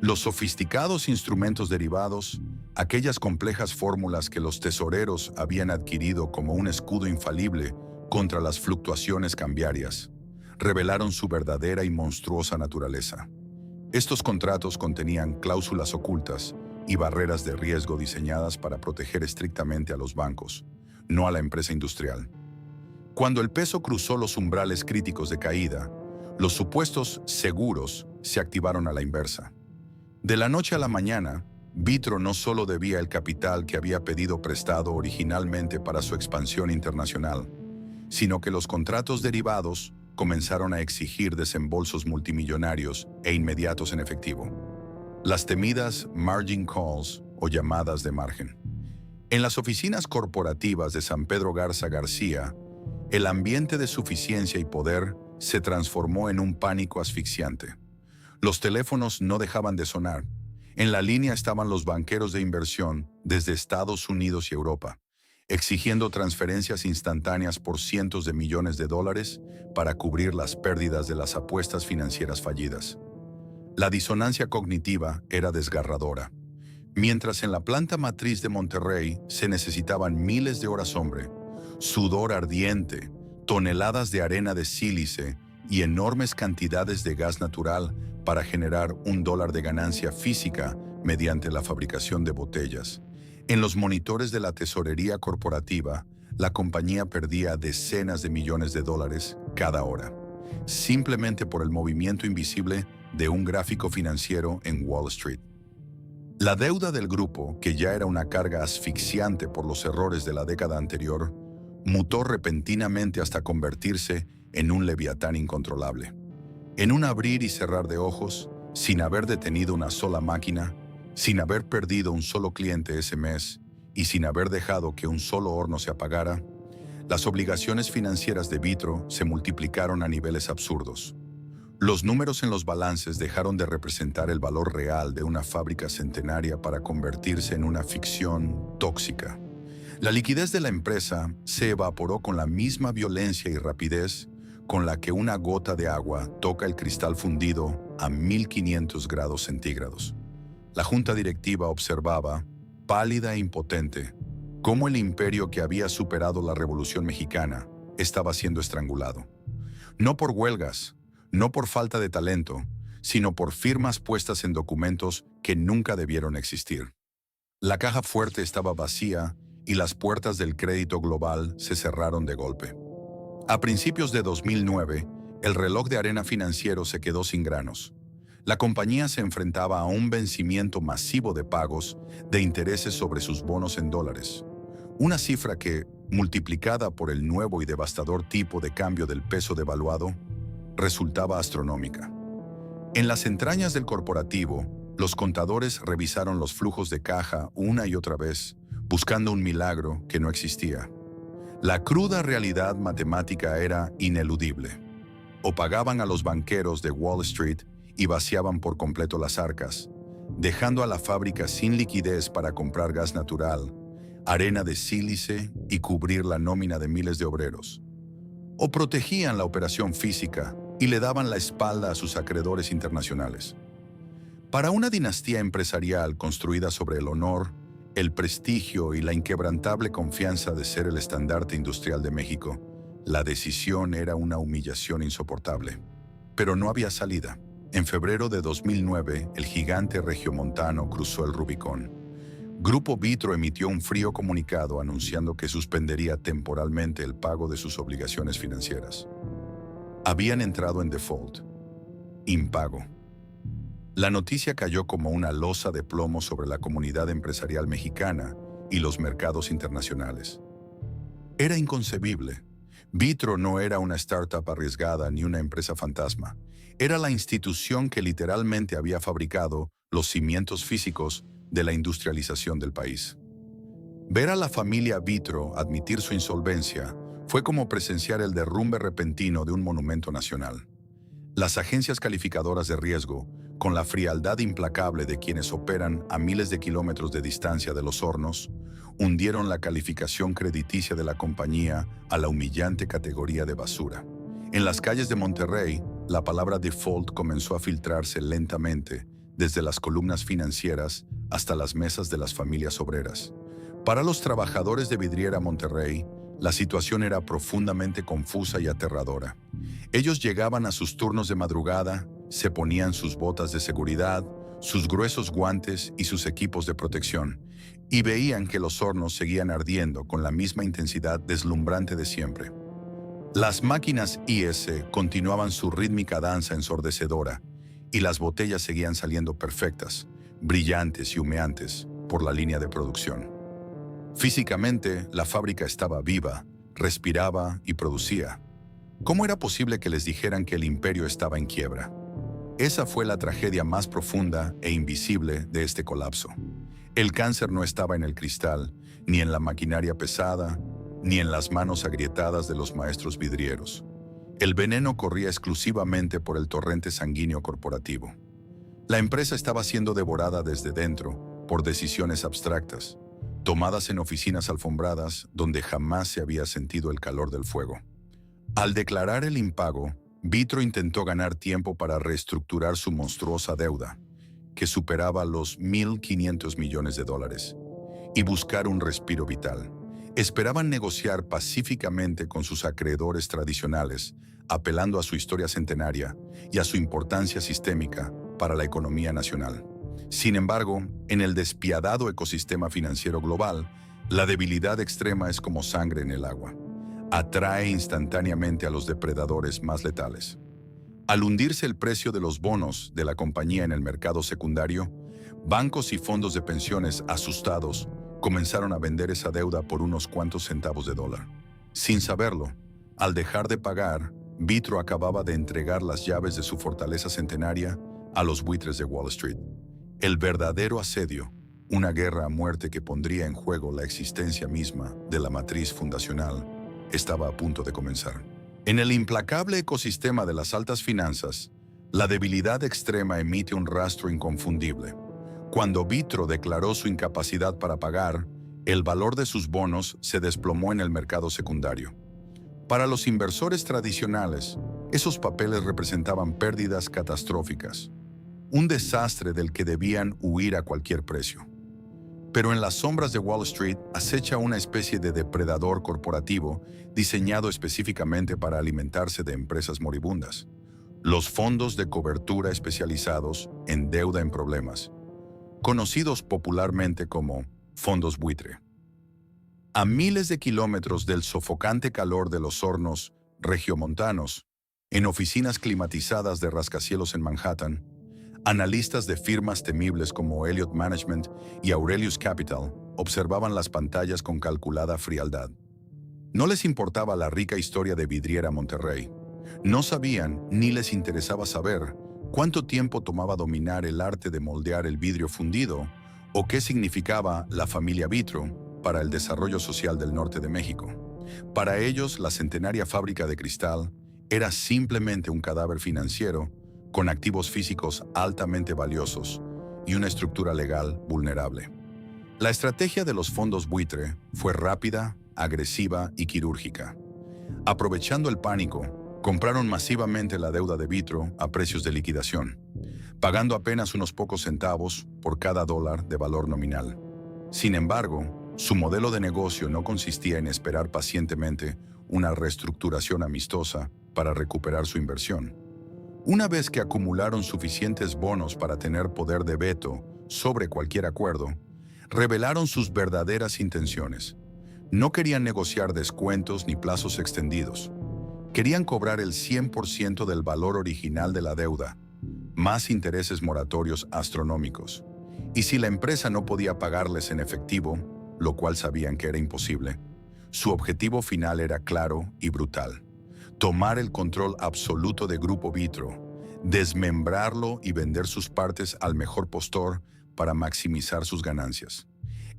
Los sofisticados instrumentos derivados, aquellas complejas fórmulas que los tesoreros habían adquirido como un escudo infalible contra las fluctuaciones cambiarias, revelaron su verdadera y monstruosa naturaleza. Estos contratos contenían cláusulas ocultas y barreras de riesgo diseñadas para proteger estrictamente a los bancos, no a la empresa industrial. Cuando el peso cruzó los umbrales críticos de caída, los supuestos seguros se activaron a la inversa. De la noche a la mañana, Vitro no solo debía el capital que había pedido prestado originalmente para su expansión internacional, sino que los contratos derivados comenzaron a exigir desembolsos multimillonarios e inmediatos en efectivo. Las temidas margin calls o llamadas de margen. En las oficinas corporativas de San Pedro Garza García, el ambiente de suficiencia y poder se transformó en un pánico asfixiante. Los teléfonos no dejaban de sonar. En la línea estaban los banqueros de inversión desde Estados Unidos y Europa, exigiendo transferencias instantáneas por cientos de millones de dólares para cubrir las pérdidas de las apuestas financieras fallidas. La disonancia cognitiva era desgarradora. Mientras en la planta matriz de Monterrey se necesitaban miles de horas hombre, sudor ardiente, toneladas de arena de sílice y enormes cantidades de gas natural para generar $1 de ganancia física mediante la fabricación de botellas. En los monitores de la tesorería corporativa, la compañía perdía decenas de millones de dólares cada hora, simplemente por el movimiento invisible de un gráfico financiero en Wall Street. La deuda del grupo, que ya era una carga asfixiante por los errores de la década anterior, mutó repentinamente hasta convertirse en un leviatán incontrolable. En un abrir y cerrar de ojos, sin haber detenido una sola máquina, sin haber perdido un solo cliente ese mes y sin haber dejado que un solo horno se apagara, las obligaciones financieras de Vitro se multiplicaron a niveles absurdos. Los números en los balances dejaron de representar el valor real de una fábrica centenaria para convertirse en una ficción tóxica. La liquidez de la empresa se evaporó con la misma violencia y rapidez con la que una gota de agua toca el cristal fundido a 1500 grados centígrados. La junta directiva observaba, pálida e impotente, cómo el imperio que había superado la Revolución Mexicana estaba siendo estrangulado. No por huelgas, no por falta de talento, sino por firmas puestas en documentos que nunca debieron existir. La caja fuerte estaba vacía y las puertas del crédito global se cerraron de golpe. A principios de 2009, el reloj de arena financiero se quedó sin granos. La compañía se enfrentaba a un vencimiento masivo de pagos de intereses sobre sus bonos en dólares, una cifra que, multiplicada por el nuevo y devastador tipo de cambio del peso devaluado, resultaba astronómica. En las entrañas del corporativo, los contadores revisaron los flujos de caja una y otra vez, buscando un milagro que no existía. La cruda realidad matemática era ineludible. O pagaban a los banqueros de Wall Street y vaciaban por completo las arcas, dejando a la fábrica sin liquidez para comprar gas natural, arena de sílice y cubrir la nómina de miles de obreros. O protegían la operación física y le daban la espalda a sus acreedores internacionales. Para una dinastía empresarial construida sobre el honor, el prestigio y la inquebrantable confianza de ser el estandarte industrial de México, la decisión era una humillación insoportable. Pero no había salida. En febrero de 2009, el gigante regiomontano cruzó el Rubicón. Grupo Vitro emitió un frío comunicado anunciando que suspendería temporalmente el pago de sus obligaciones financieras. Habían entrado en default. Impago. La noticia cayó como una losa de plomo sobre la comunidad empresarial mexicana y los mercados internacionales. Era inconcebible. Vitro no era una startup arriesgada ni una empresa fantasma. Era la institución que literalmente había fabricado los cimientos físicos de la industrialización del país. Ver a la familia Vitro admitir su insolvencia fue como presenciar el derrumbe repentino de un monumento nacional. Las agencias calificadoras de riesgo, con la frialdad implacable de quienes operan a miles de kilómetros de distancia de los hornos, hundieron la calificación crediticia de la compañía a la humillante categoría de basura. En las calles de Monterrey, la palabra default comenzó a filtrarse lentamente, desde las columnas financieras hasta las mesas de las familias obreras. Para los trabajadores de Vidriera Monterrey, la situación era profundamente confusa y aterradora. Ellos llegaban a sus turnos de madrugada, Se ponían sus botas de seguridad, sus gruesos guantes y sus equipos de protección, y veían que los hornos seguían ardiendo con la misma intensidad deslumbrante de siempre. Las máquinas IS continuaban su rítmica danza ensordecedora, y las botellas seguían saliendo perfectas, brillantes y humeantes por la línea de producción. Físicamente, la fábrica estaba viva, respiraba y producía. ¿Cómo era posible que les dijeran que el imperio estaba en quiebra? Esa fue la tragedia más profunda e invisible de este colapso. El cáncer no estaba en el cristal, ni en la maquinaria pesada, ni en las manos agrietadas de los maestros vidrieros. El veneno corría exclusivamente por el torrente sanguíneo corporativo. La empresa estaba siendo devorada desde dentro por decisiones abstractas, tomadas en oficinas alfombradas donde jamás se había sentido el calor del fuego. Al declarar el impago, Vitro intentó ganar tiempo para reestructurar su monstruosa deuda, que superaba los $1.500 millones, y buscar un respiro vital. Esperaban negociar pacíficamente con sus acreedores tradicionales, apelando a su historia centenaria y a su importancia sistémica para la economía nacional. Sin embargo, en el despiadado ecosistema financiero global, la debilidad extrema es como sangre en el agua. Atrae instantáneamente a los depredadores más letales. Al hundirse el precio de los bonos de la compañía en el mercado secundario, bancos y fondos de pensiones asustados comenzaron a vender esa deuda por unos cuantos centavos de dólar. Sin saberlo, al dejar de pagar, Vitro acababa de entregar las llaves de su fortaleza centenaria a los buitres de Wall Street. El verdadero asedio, una guerra a muerte que pondría en juego la existencia misma de la matriz fundacional, estaba a punto de comenzar. En el implacable ecosistema de las altas finanzas, la debilidad extrema emite un rastro inconfundible. Cuando Vitro declaró su incapacidad para pagar, el valor de sus bonos se desplomó en el mercado secundario. Para los inversores tradicionales, esos papeles representaban pérdidas catastróficas, un desastre del que debían huir a cualquier precio. Pero en las sombras de Wall Street acecha una especie de depredador corporativo diseñado específicamente para alimentarse de empresas moribundas: los fondos de cobertura especializados en deuda en problemas, conocidos popularmente como fondos buitre. A miles de kilómetros del sofocante calor de los hornos regiomontanos, en oficinas climatizadas de rascacielos en Manhattan, analistas de firmas temibles como Elliott Management y Aurelius Capital observaban las pantallas con calculada frialdad. No les importaba la rica historia de Vidriera Monterrey. No sabían ni les interesaba saber cuánto tiempo tomaba dominar el arte de moldear el vidrio fundido o qué significaba la familia Vitro para el desarrollo social del norte de México. Para ellos, la centenaria fábrica de cristal era simplemente un cadáver financiero con activos físicos altamente valiosos y una estructura legal vulnerable. La estrategia de los fondos buitre fue rápida, agresiva y quirúrgica. Aprovechando el pánico, compraron masivamente la deuda de Vitro a precios de liquidación, pagando apenas unos pocos centavos por cada dólar de valor nominal. Sin embargo, su modelo de negocio no consistía en esperar pacientemente una reestructuración amistosa para recuperar su inversión. Una vez que acumularon suficientes bonos para tener poder de veto sobre cualquier acuerdo, revelaron sus verdaderas intenciones. No querían negociar descuentos ni plazos extendidos. Querían cobrar el 100% del valor original de la deuda, más intereses moratorios astronómicos. Y si la empresa no podía pagarles en efectivo, lo cual sabían que era imposible, su objetivo final era claro y brutal: tomar el control absoluto de Grupo Vitro, desmembrarlo y vender sus partes al mejor postor para maximizar sus ganancias.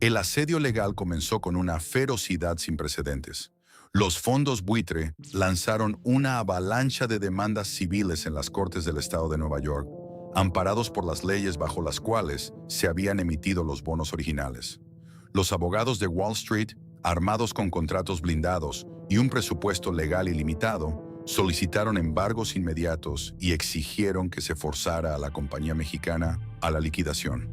El asedio legal comenzó con una ferocidad sin precedentes. Los fondos buitre lanzaron una avalancha de demandas civiles en las Cortes del Estado de Nueva York, amparados por las leyes bajo las cuales se habían emitido los bonos originales. Los abogados de Wall Street, armados con contratos blindados y un presupuesto legal ilimitado, solicitaron embargos inmediatos y exigieron que se forzara a la compañía mexicana a la liquidación.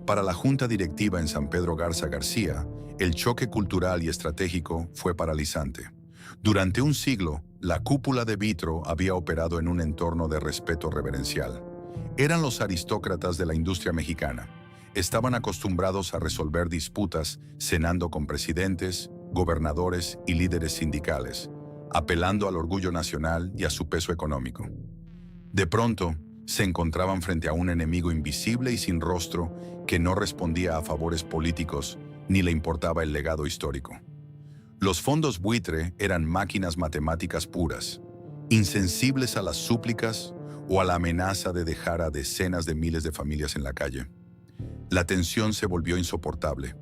Para la junta directiva en San Pedro Garza García, el choque cultural y estratégico fue paralizante. Durante un siglo, La cúpula de Vitro había operado en un entorno de respeto reverencial. Eran los aristócratas de la industria mexicana. Estaban acostumbrados a resolver disputas cenando con presidentes, gobernadores y líderes sindicales, apelando al orgullo nacional y a su peso económico. De pronto, se encontraban frente a un enemigo invisible y sin rostro que no respondía a favores políticos ni le importaba el legado histórico. Los fondos buitre eran máquinas matemáticas puras, insensibles a las súplicas o a la amenaza de dejar a decenas de miles de familias en la calle. La tensión se volvió insoportable.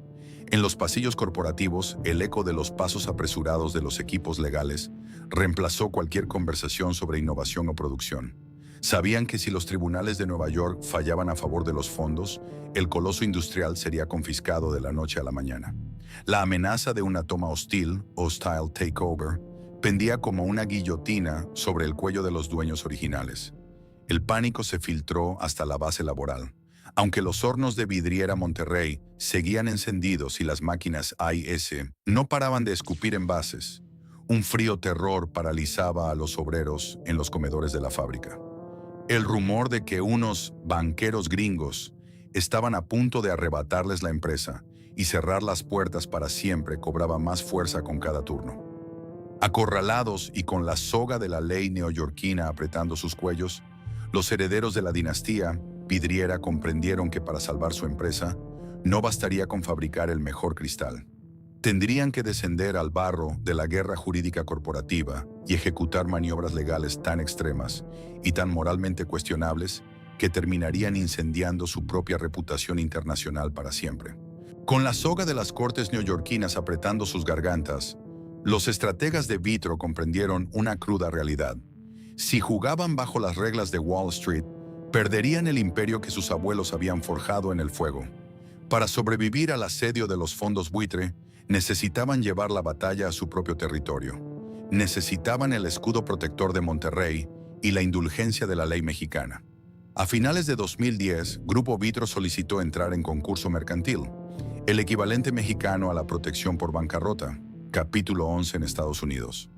En los pasillos corporativos, el eco de los pasos apresurados de los equipos legales reemplazó cualquier conversación sobre innovación o producción. Sabían que si los tribunales de Nueva York fallaban a favor de los fondos, el coloso industrial sería confiscado de la noche a la mañana. La amenaza de una toma hostil, hostile takeover, pendía como una guillotina sobre el cuello de los dueños originales. El pánico se filtró hasta la base laboral. Aunque los hornos de vidriera Monterrey seguían encendidos y las máquinas A&S no paraban de escupir envases, un frío terror paralizaba a los obreros en los comedores de la fábrica. El rumor de que unos banqueros gringos estaban a punto de arrebatarles la empresa y cerrar las puertas para siempre cobraba más fuerza con cada turno. Acorralados y con la soga de la ley neoyorquina apretando sus cuellos, los herederos de la dinastía vidriera comprendieron que para salvar su empresa no bastaría con fabricar el mejor cristal. Tendrían que descender al barro de la guerra jurídica corporativa y ejecutar maniobras legales tan extremas y tan moralmente cuestionables que terminarían incendiando su propia reputación internacional para siempre. Con la soga de las cortes neoyorquinas apretando sus gargantas, los estrategas de Vitro comprendieron una cruda realidad. Si jugaban bajo las reglas de Wall Street, perderían el imperio que sus abuelos habían forjado en el fuego. Para sobrevivir al asedio de los fondos buitre, necesitaban llevar la batalla a su propio territorio. Necesitaban el escudo protector de Monterrey y la indulgencia de la ley mexicana. A finales de 2010, Grupo Vitro solicitó entrar en concurso mercantil, el equivalente mexicano a la protección por bancarrota, capítulo 11 en Estados Unidos.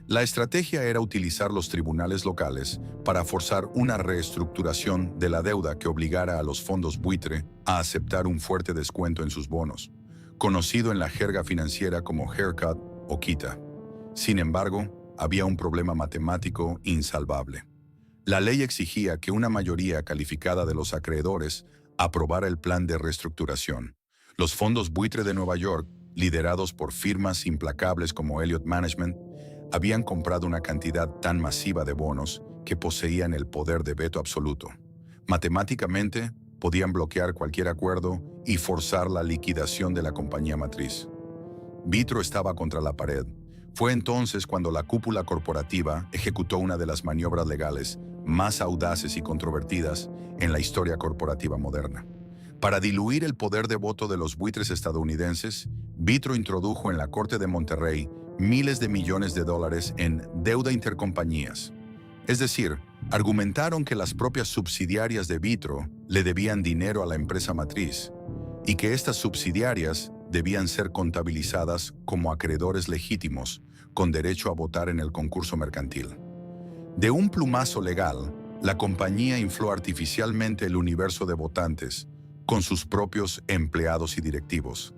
La estrategia era utilizar los tribunales locales para forzar una reestructuración de la deuda que obligara a los fondos buitre a aceptar un fuerte descuento en sus bonos, conocido en la jerga financiera como haircut o quita. Sin embargo, había un problema matemático insalvable. La ley exigía que una mayoría calificada de los acreedores aprobara el plan de reestructuración. Los fondos buitre de Nueva York, liderados por firmas implacables como Elliott Management, habían comprado una cantidad tan masiva de bonos que poseían el poder de veto absoluto. Matemáticamente, podían bloquear cualquier acuerdo y forzar la liquidación de la compañía matriz. Vitro estaba contra la pared. Fue entonces cuando la cúpula corporativa ejecutó una de las maniobras legales más audaces y controvertidas en la historia corporativa moderna. Para diluir el poder de voto de los buitres estadounidenses, Vitro introdujo en la Corte de Monterrey miles de millones de dólares en deuda intercompañías. Es decir, argumentaron que las propias subsidiarias de Vitro le debían dinero a la empresa matriz y que estas subsidiarias debían ser contabilizadas como acreedores legítimos con derecho a votar en el concurso mercantil. De un plumazo legal, la compañía infló artificialmente el universo de votantes con sus propios empleados y directivos,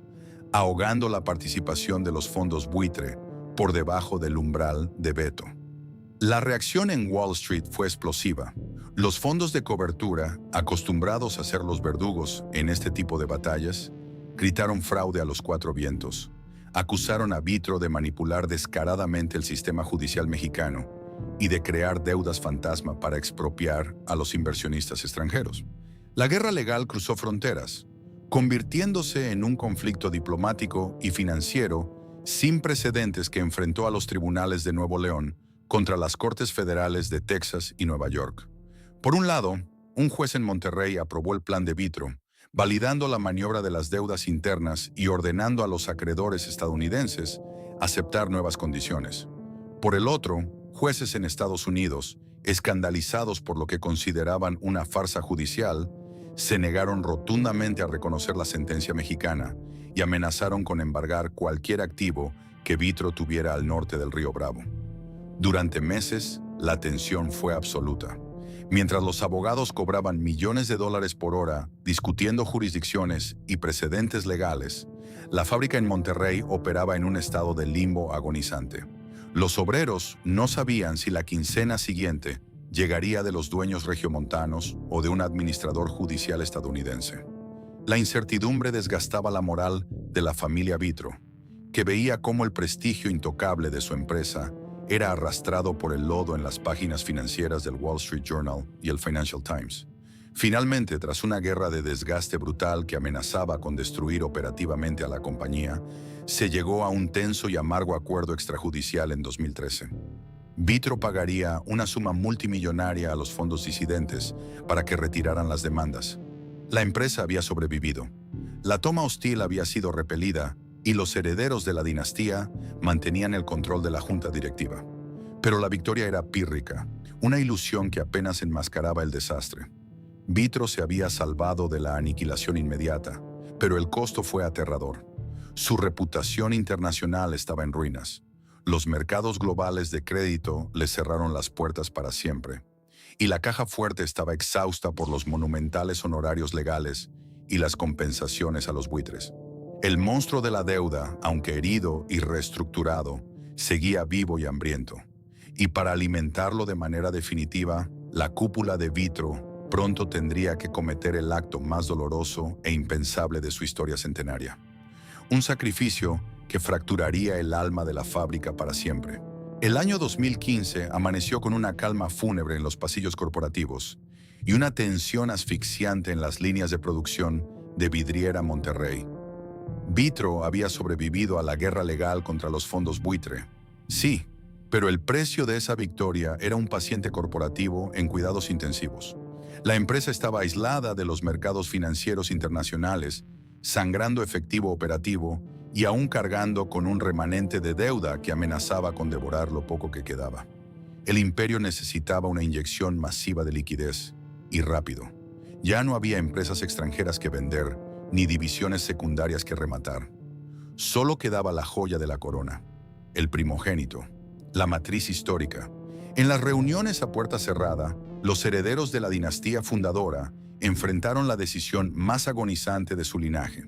ahogando la participación de los fondos buitre por debajo del umbral de veto. La reacción en Wall Street fue explosiva. Los fondos de cobertura, acostumbrados a ser los verdugos en este tipo de batallas, gritaron fraude a los cuatro vientos. Acusaron a Vitro de manipular descaradamente el sistema judicial mexicano y de crear deudas fantasma para expropiar a los inversionistas extranjeros. La guerra legal cruzó fronteras, convirtiéndose en un conflicto diplomático y financiero sin precedentes que enfrentó a los tribunales de Nuevo León contra las Cortes Federales de Texas y Nueva York. Por un lado, un juez en Monterrey aprobó el plan de Vitro, validando la maniobra de las deudas internas y ordenando a los acreedores estadounidenses aceptar nuevas condiciones. Por el otro, jueces en Estados Unidos, escandalizados por lo que consideraban una farsa judicial, se negaron rotundamente a reconocer la sentencia mexicana y amenazaron con embargar cualquier activo que Vitro tuviera al norte del río Bravo. Durante meses, la tensión fue absoluta. Mientras los abogados cobraban millones de dólares por hora discutiendo jurisdicciones y precedentes legales, la fábrica en Monterrey operaba en un estado de limbo agonizante. Los obreros no sabían si la quincena siguiente llegaría de los dueños regiomontanos o de un administrador judicial estadounidense. La incertidumbre desgastaba la moral de la familia Vitro, que veía cómo el prestigio intocable de su empresa era arrastrado por el lodo en las páginas financieras del Wall Street Journal y el Financial Times. Finalmente, tras una guerra de desgaste brutal que amenazaba con destruir operativamente a la compañía, se llegó a un tenso y amargo acuerdo extrajudicial en 2013. Vitro pagaría una suma multimillonaria a los fondos disidentes para que retiraran las demandas. La empresa había sobrevivido. La toma hostil había sido repelida y los herederos de la dinastía mantenían el control de la junta directiva. Pero la victoria era pírrica, una ilusión que apenas enmascaraba el desastre. Vitro se había salvado de la aniquilación inmediata, pero el costo fue aterrador. Su reputación internacional estaba en ruinas. Los mercados globales de crédito le cerraron las puertas para siempre, y la caja fuerte estaba exhausta por los monumentales honorarios legales y las compensaciones a los buitres. El monstruo de la deuda, aunque herido y reestructurado, seguía vivo y hambriento. Y para alimentarlo de manera definitiva, la cúpula de Vitro pronto tendría que cometer el acto más doloroso e impensable de su historia centenaria. Un sacrificio que fracturaría el alma de la fábrica para siempre. El año 2015 amaneció con una calma fúnebre en los pasillos corporativos y una tensión asfixiante en las líneas de producción de Vidriera Monterrey. Vitro había sobrevivido a la guerra legal contra los fondos buitre. Sí, pero el precio de esa victoria era un paciente corporativo en cuidados intensivos. La empresa estaba aislada de los mercados financieros internacionales, sangrando efectivo operativo y aún cargando con un remanente de deuda que amenazaba con devorar lo poco que quedaba. El imperio necesitaba una inyección masiva de liquidez, y rápido. Ya no había empresas extranjeras que vender, ni divisiones secundarias que rematar. Solo quedaba la joya de la corona, el primogénito, la matriz histórica. En las reuniones a puerta cerrada, los herederos de la dinastía fundadora enfrentaron la decisión más agonizante de su linaje.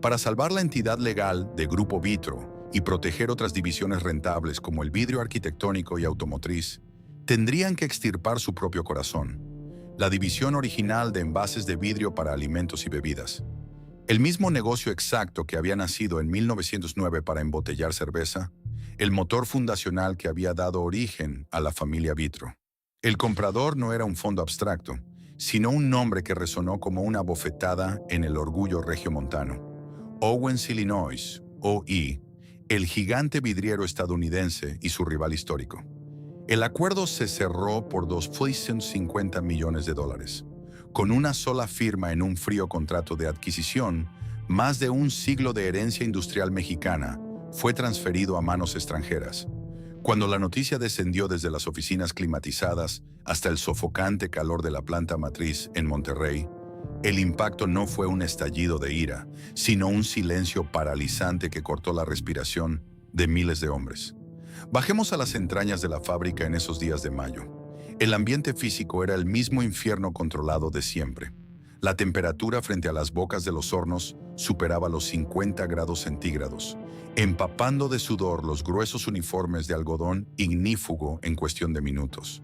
Para salvar la entidad legal de Grupo Vitro y proteger otras divisiones rentables como el vidrio arquitectónico y automotriz, tendrían que extirpar su propio corazón, la división original de envases de vidrio para alimentos y bebidas. El mismo negocio exacto que había nacido en 1909 para embotellar cerveza, el motor fundacional que había dado origen a la familia Vitro. El comprador no era un fondo abstracto, sino un nombre que resonó como una bofetada en el orgullo regiomontano. Owens Illinois, O.I., el gigante vidriero estadounidense y su rival histórico. El acuerdo se cerró por $250 millones. Con una sola firma en un frío contrato de adquisición, más de un siglo de herencia industrial mexicana fue transferido a manos extranjeras. Cuando la noticia descendió desde las oficinas climatizadas hasta el sofocante calor de la planta matriz en Monterrey, el impacto no fue un estallido de ira, sino un silencio paralizante que cortó la respiración de miles de hombres. Bajemos a las entrañas de la fábrica en esos días de mayo. El ambiente físico era el mismo infierno controlado de siempre. La temperatura frente a las bocas de los hornos superaba los 50 grados centígrados, empapando de sudor los gruesos uniformes de algodón ignífugo en cuestión de minutos.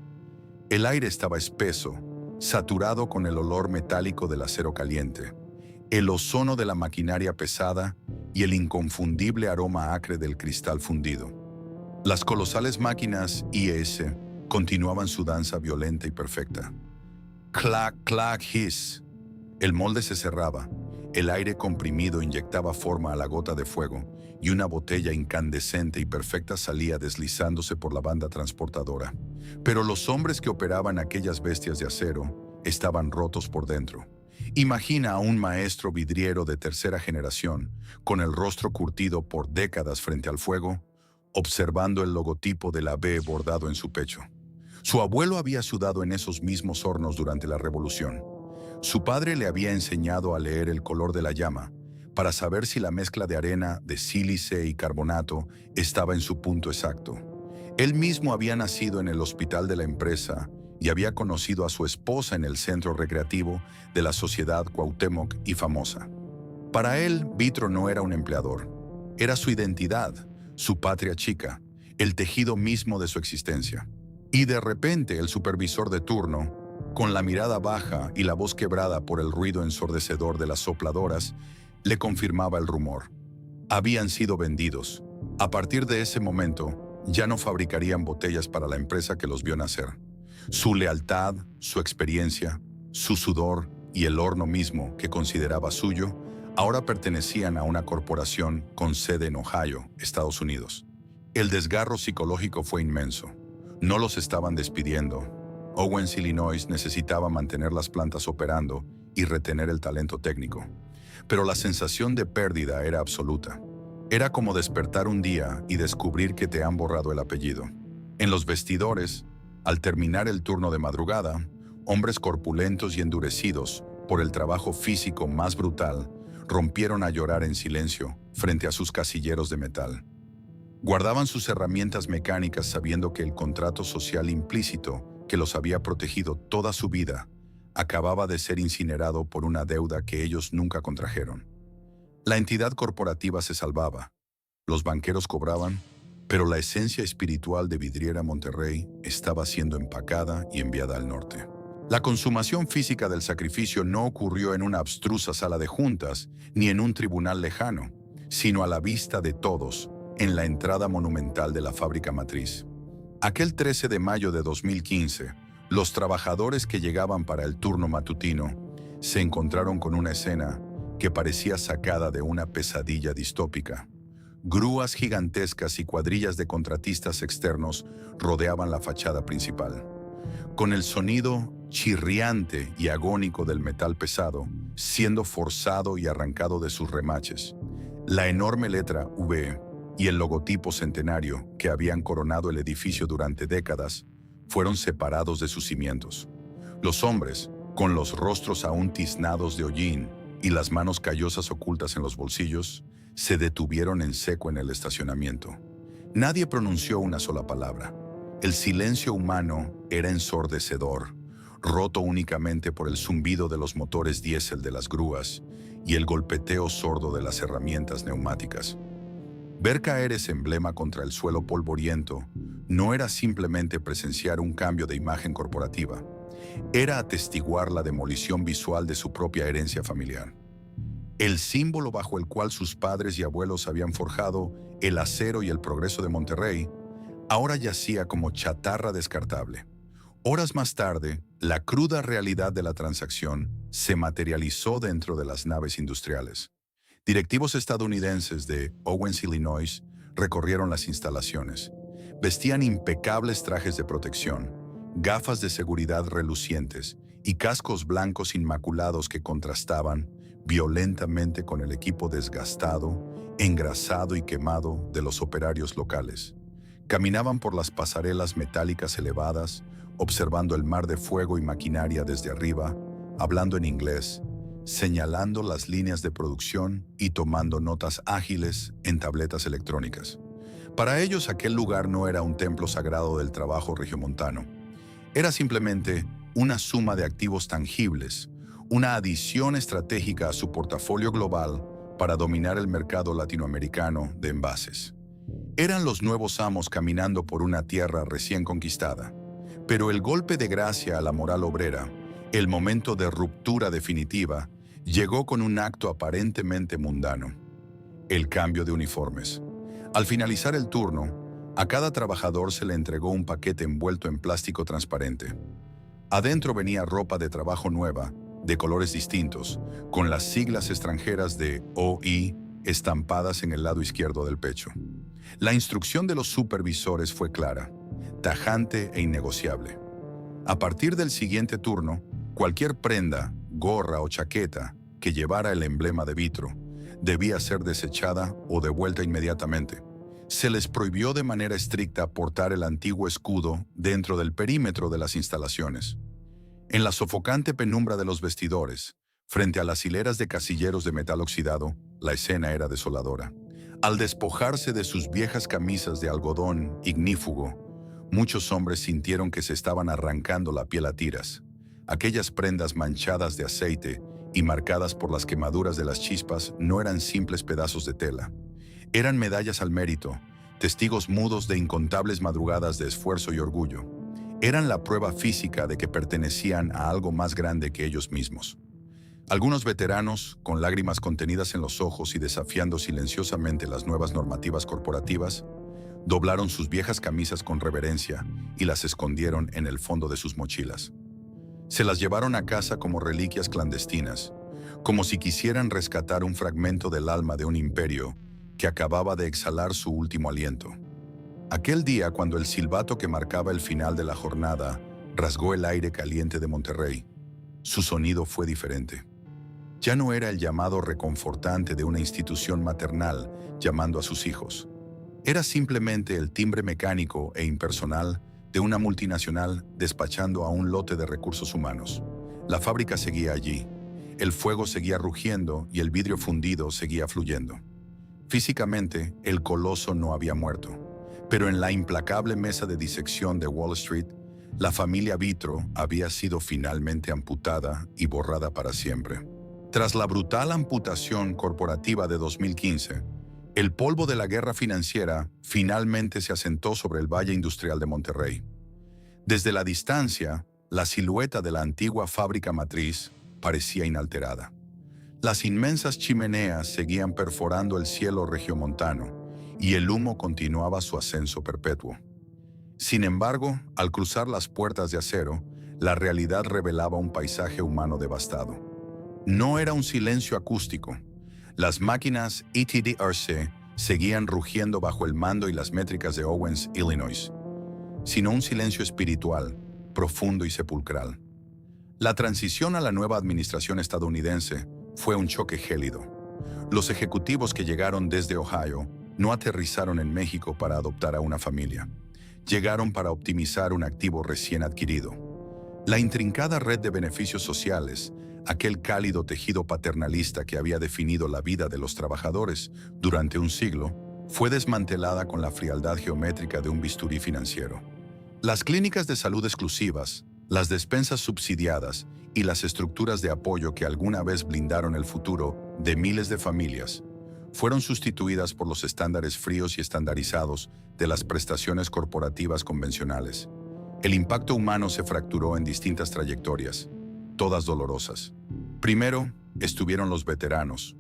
El aire estaba espeso, saturado con el olor metálico del acero caliente, el ozono de la maquinaria pesada y el inconfundible aroma acre del cristal fundido. Las colosales máquinas IS continuaban su danza violenta y perfecta. Clac, clac, hiss. El molde se cerraba, el aire comprimido inyectaba forma a la gota de fuego y una botella incandescente y perfecta salía deslizándose por la banda transportadora. Pero los hombres que operaban aquellas bestias de acero estaban rotos por dentro. Imagina a un maestro vidriero de tercera generación, con el rostro curtido por décadas frente al fuego, observando el logotipo de la B bordado en su pecho. Su abuelo había sudado en esos mismos hornos durante la Revolución. Su padre le había enseñado a leer el color de la llama para saber si la mezcla de arena, de sílice y carbonato estaba en su punto exacto. Él mismo había nacido en el hospital de la empresa y había conocido a su esposa en el centro recreativo de la Sociedad Cuauhtémoc y Famosa. Para él, Vitro no era un empleador. Era su identidad, su patria chica, el tejido mismo de su existencia. Y de repente el supervisor de turno, con la mirada baja y la voz quebrada por el ruido ensordecedor de las sopladoras, le confirmaba el rumor. Habían sido vendidos. A partir de ese momento, ya no fabricarían botellas para la empresa que los vio nacer. Su lealtad, su experiencia, su sudor y el horno mismo que consideraba suyo, ahora pertenecían a una corporación con sede en Ohio, Estados Unidos. El desgarro psicológico fue inmenso. No los estaban despidiendo. Owens, Illinois necesitaba mantener las plantas operando y retener el talento técnico. Pero la sensación de pérdida era absoluta. Era como despertar un día y descubrir que te han borrado el apellido. En los vestidores, al terminar el turno de madrugada, hombres corpulentos y endurecidos por el trabajo físico más brutal rompieron a llorar en silencio frente a sus casilleros de metal. Guardaban sus herramientas mecánicas sabiendo que el contrato social implícito que los había protegido toda su vida acababa de ser incinerado por una deuda que ellos nunca contrajeron. La entidad corporativa se salvaba, los banqueros cobraban, pero la esencia espiritual de Vidriera Monterrey estaba siendo empacada y enviada al norte. La consumación física del sacrificio no ocurrió en una abstrusa sala de juntas ni en un tribunal lejano, sino a la vista de todos, en la entrada monumental de la fábrica matriz. Aquel 13 de mayo de 2015, los trabajadores que llegaban para el turno matutino se encontraron con una escena que parecía sacada de una pesadilla distópica. Grúas gigantescas y cuadrillas de contratistas externos rodeaban la fachada principal. Con el sonido chirriante y agónico del metal pesado, siendo forzado y arrancado de sus remaches, la enorme letra V y el logotipo centenario que habían coronado el edificio durante décadas fueron separados de sus cimientos. Los hombres, con los rostros aún tiznados de hollín y las manos callosas ocultas en los bolsillos, se detuvieron en seco en el estacionamiento. Nadie pronunció una sola palabra. El silencio humano era ensordecedor, roto únicamente por el zumbido de los motores diésel de las grúas y el golpeteo sordo de las herramientas neumáticas. Ver caer ese emblema contra el suelo polvoriento no era simplemente presenciar un cambio de imagen corporativa, era atestiguar la demolición visual de su propia herencia familiar. El símbolo bajo el cual sus padres y abuelos habían forjado el acero y el progreso de Monterrey, ahora yacía como chatarra descartable. Horas más tarde, la cruda realidad de la transacción se materializó dentro de las naves industriales. Directivos estadounidenses de Owens, Illinois, recorrieron las instalaciones. Vestían impecables trajes de protección, gafas de seguridad relucientes y cascos blancos inmaculados que contrastaban violentamente con el equipo desgastado, engrasado y quemado de los operarios locales. Caminaban por las pasarelas metálicas elevadas, observando el mar de fuego y maquinaria desde arriba, hablando en inglés, señalando las líneas de producción y tomando notas ágiles en tabletas electrónicas. Para ellos aquel lugar no era un templo sagrado del trabajo regiomontano. Era simplemente una suma de activos tangibles, una adición estratégica a su portafolio global para dominar el mercado latinoamericano de envases. Eran los nuevos amos caminando por una tierra recién conquistada, pero el golpe de gracia a la moral obrera, el momento de ruptura definitiva, llegó con un acto aparentemente mundano: el cambio de uniformes. Al finalizar el turno, a cada trabajador se le entregó un paquete envuelto en plástico transparente. Adentro venía ropa de trabajo nueva, de colores distintos, con las siglas extranjeras de OI estampadas en el lado izquierdo del pecho. La instrucción de los supervisores fue clara, tajante e innegociable. A partir del siguiente turno, cualquier prenda, gorra o chaqueta que llevara el emblema de Vitro debía ser desechada o devuelta inmediatamente. Se les prohibió de manera estricta portar el antiguo escudo dentro del perímetro de las instalaciones. En la sofocante penumbra de los vestidores, frente a las hileras de casilleros de metal oxidado, la escena era desoladora. Al despojarse de sus viejas camisas de algodón ignífugo, muchos hombres sintieron que se estaban arrancando la piel a tiras. Aquellas prendas manchadas de aceite y marcadas por las quemaduras de las chispas no eran simples pedazos de tela. Eran medallas al mérito, testigos mudos de incontables madrugadas de esfuerzo y orgullo. Eran la prueba física de que pertenecían a algo más grande que ellos mismos. Algunos veteranos, con lágrimas contenidas en los ojos y desafiando silenciosamente las nuevas normativas corporativas, doblaron sus viejas camisas con reverencia y las escondieron en el fondo de sus mochilas. Se las llevaron a casa como reliquias clandestinas, como si quisieran rescatar un fragmento del alma de un imperio que acababa de exhalar su último aliento. Aquel día, cuando el silbato que marcaba el final de la jornada rasgó el aire caliente de Monterrey, su sonido fue diferente. Ya no era el llamado reconfortante de una institución maternal llamando a sus hijos. Era simplemente el timbre mecánico e impersonal de una multinacional despachando a un lote de recursos humanos. La fábrica seguía allí, el fuego seguía rugiendo y el vidrio fundido seguía fluyendo. Físicamente, el coloso no había muerto, pero en la implacable mesa de disección de Wall Street, la familia Vitro había sido finalmente amputada y borrada para siempre. Tras la brutal amputación corporativa de 2015, el polvo de la guerra financiera finalmente se asentó sobre el Valle Industrial de Monterrey. Desde la distancia, la silueta de la antigua fábrica matriz parecía inalterada. Las inmensas chimeneas seguían perforando el cielo regiomontano y el humo continuaba su ascenso perpetuo. Sin embargo, al cruzar las puertas de acero, la realidad revelaba un paisaje humano devastado. No era un silencio acústico. Las máquinas ETDRC seguían rugiendo bajo el mando y las métricas de Owens, Illinois, sino un silencio espiritual, profundo y sepulcral. La transición a la nueva administración estadounidense fue un choque gélido. Los ejecutivos que llegaron desde Ohio no aterrizaron en México para adoptar a una familia. Llegaron para optimizar un activo recién adquirido. La intrincada red de beneficios sociales, aquel cálido tejido paternalista que había definido la vida de los trabajadores durante un siglo, fue desmantelada con la frialdad geométrica de un bisturí financiero. Las clínicas de salud exclusivas, las despensas subsidiadas y las estructuras de apoyo que alguna vez blindaron el futuro de miles de familias, fueron sustituidas por los estándares fríos y estandarizados de las prestaciones corporativas convencionales. El impacto humano se fracturó en distintas trayectorias, todas dolorosas. Primero, estuvieron los veteranos,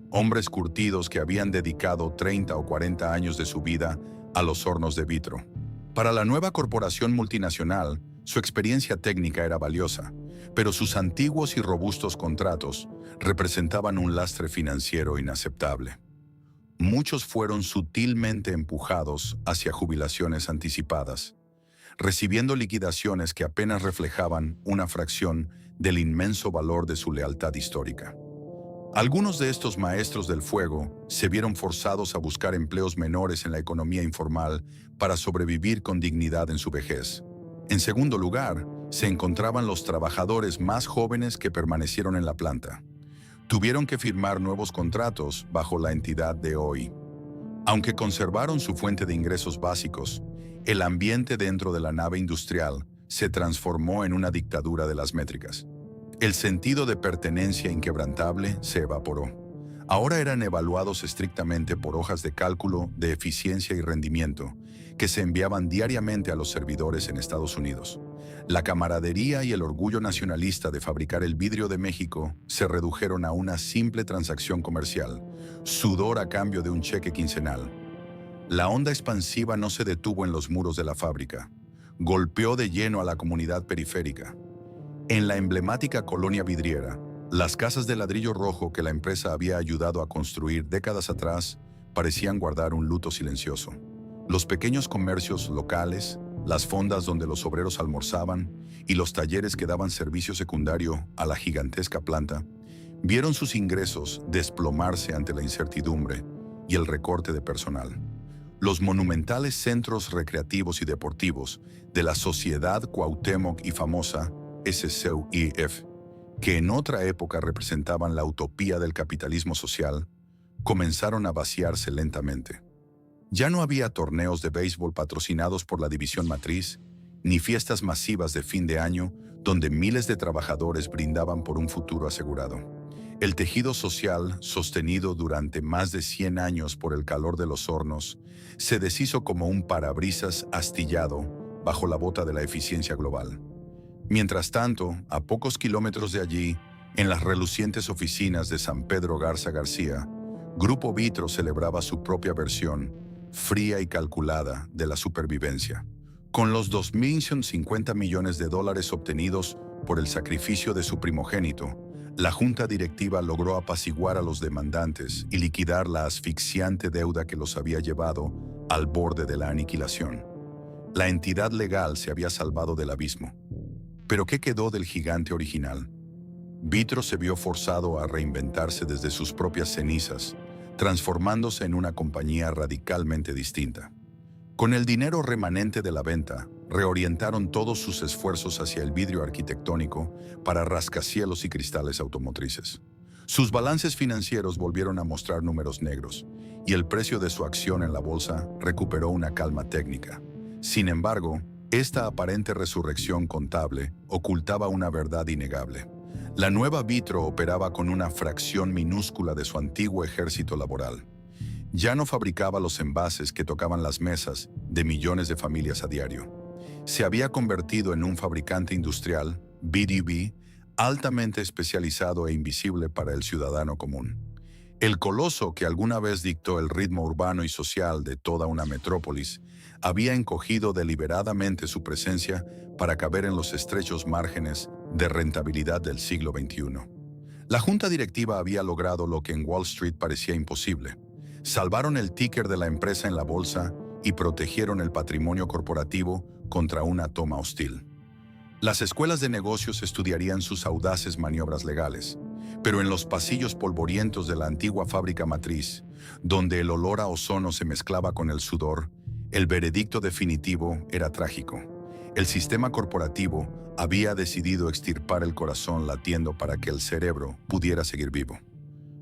hombres curtidos que habían dedicado 30 o 40 años de su vida a los hornos de Vitro. Para la nueva corporación multinacional, su experiencia técnica era valiosa, pero sus antiguos y robustos contratos representaban un lastre financiero inaceptable. Muchos fueron sutilmente empujados hacia jubilaciones anticipadas, recibiendo liquidaciones que apenas reflejaban una fracción del inmenso valor de su lealtad histórica. Algunos de estos maestros del fuego se vieron forzados a buscar empleos menores en la economía informal para sobrevivir con dignidad en su vejez. En segundo lugar, se encontraban los trabajadores más jóvenes que permanecieron en la planta. Tuvieron que firmar nuevos contratos bajo la entidad de hoy. Aunque conservaron su fuente de ingresos básicos, el ambiente dentro de la nave industrial se transformó en una dictadura de las métricas. El sentido de pertenencia inquebrantable se evaporó. Ahora eran evaluados estrictamente por hojas de cálculo de eficiencia y rendimiento que se enviaban diariamente a los servidores en Estados Unidos. La camaradería y el orgullo nacionalista de fabricar el vidrio de México se redujeron a una simple transacción comercial, sudor a cambio de un cheque quincenal. La onda expansiva no se detuvo en los muros de la fábrica. Golpeó de lleno a la comunidad periférica. En la emblemática colonia vidriera, las casas de ladrillo rojo que la empresa había ayudado a construir décadas atrás parecían guardar un luto silencioso. Los pequeños comercios locales, las fondas donde los obreros almorzaban y los talleres que daban servicio secundario a la gigantesca planta, vieron sus ingresos desplomarse ante la incertidumbre y el recorte de personal. Los monumentales centros recreativos y deportivos de la Sociedad Cuauhtémoc y famosa SCUIF, que en otra época representaban la utopía del capitalismo social, comenzaron a vaciarse lentamente. Ya no había torneos de béisbol patrocinados por la división matriz, ni fiestas masivas de fin de año donde miles de trabajadores brindaban por un futuro asegurado. El tejido social, sostenido durante más de 100 años por el calor de los hornos, se deshizo como un parabrisas astillado bajo la bota de la eficiencia global. Mientras tanto, a pocos kilómetros de allí, en las relucientes oficinas de San Pedro Garza García, Grupo Vitro celebraba su propia versión, fría y calculada, de la supervivencia. Con los $2.050 millones obtenidos por el sacrificio de su primogénito, la junta directiva logró apaciguar a los demandantes y liquidar la asfixiante deuda que los había llevado al borde de la aniquilación. La entidad legal se había salvado del abismo. ¿Pero qué quedó del gigante original? Vitro se vio forzado a reinventarse desde sus propias cenizas, transformándose en una compañía radicalmente distinta. Con el dinero remanente de la venta, reorientaron todos sus esfuerzos hacia el vidrio arquitectónico para rascacielos y cristales automotrices. Sus balances financieros volvieron a mostrar números negros, y el precio de su acción en la bolsa recuperó una calma técnica. Sin embargo, esta aparente resurrección contable ocultaba una verdad innegable. La nueva Vitro operaba con una fracción minúscula de su antiguo ejército laboral. Ya no fabricaba los envases que tocaban las mesas de millones de familias a diario. Se había convertido en un fabricante industrial, B2B, altamente especializado e invisible para el ciudadano común. El coloso que alguna vez dictó el ritmo urbano y social de toda una metrópolis había encogido deliberadamente su presencia para caber en los estrechos márgenes de rentabilidad del siglo XXI. La junta directiva había logrado lo que en Wall Street parecía imposible. Salvaron el ticker de la empresa en la bolsa y protegieron el patrimonio corporativo contra una toma hostil. Las escuelas de negocios estudiarían sus audaces maniobras legales, pero en los pasillos polvorientos de la antigua fábrica matriz, donde el olor a ozono se mezclaba con el sudor, el veredicto definitivo era trágico. El sistema corporativo había decidido extirpar el corazón latiendo para que el cerebro pudiera seguir vivo.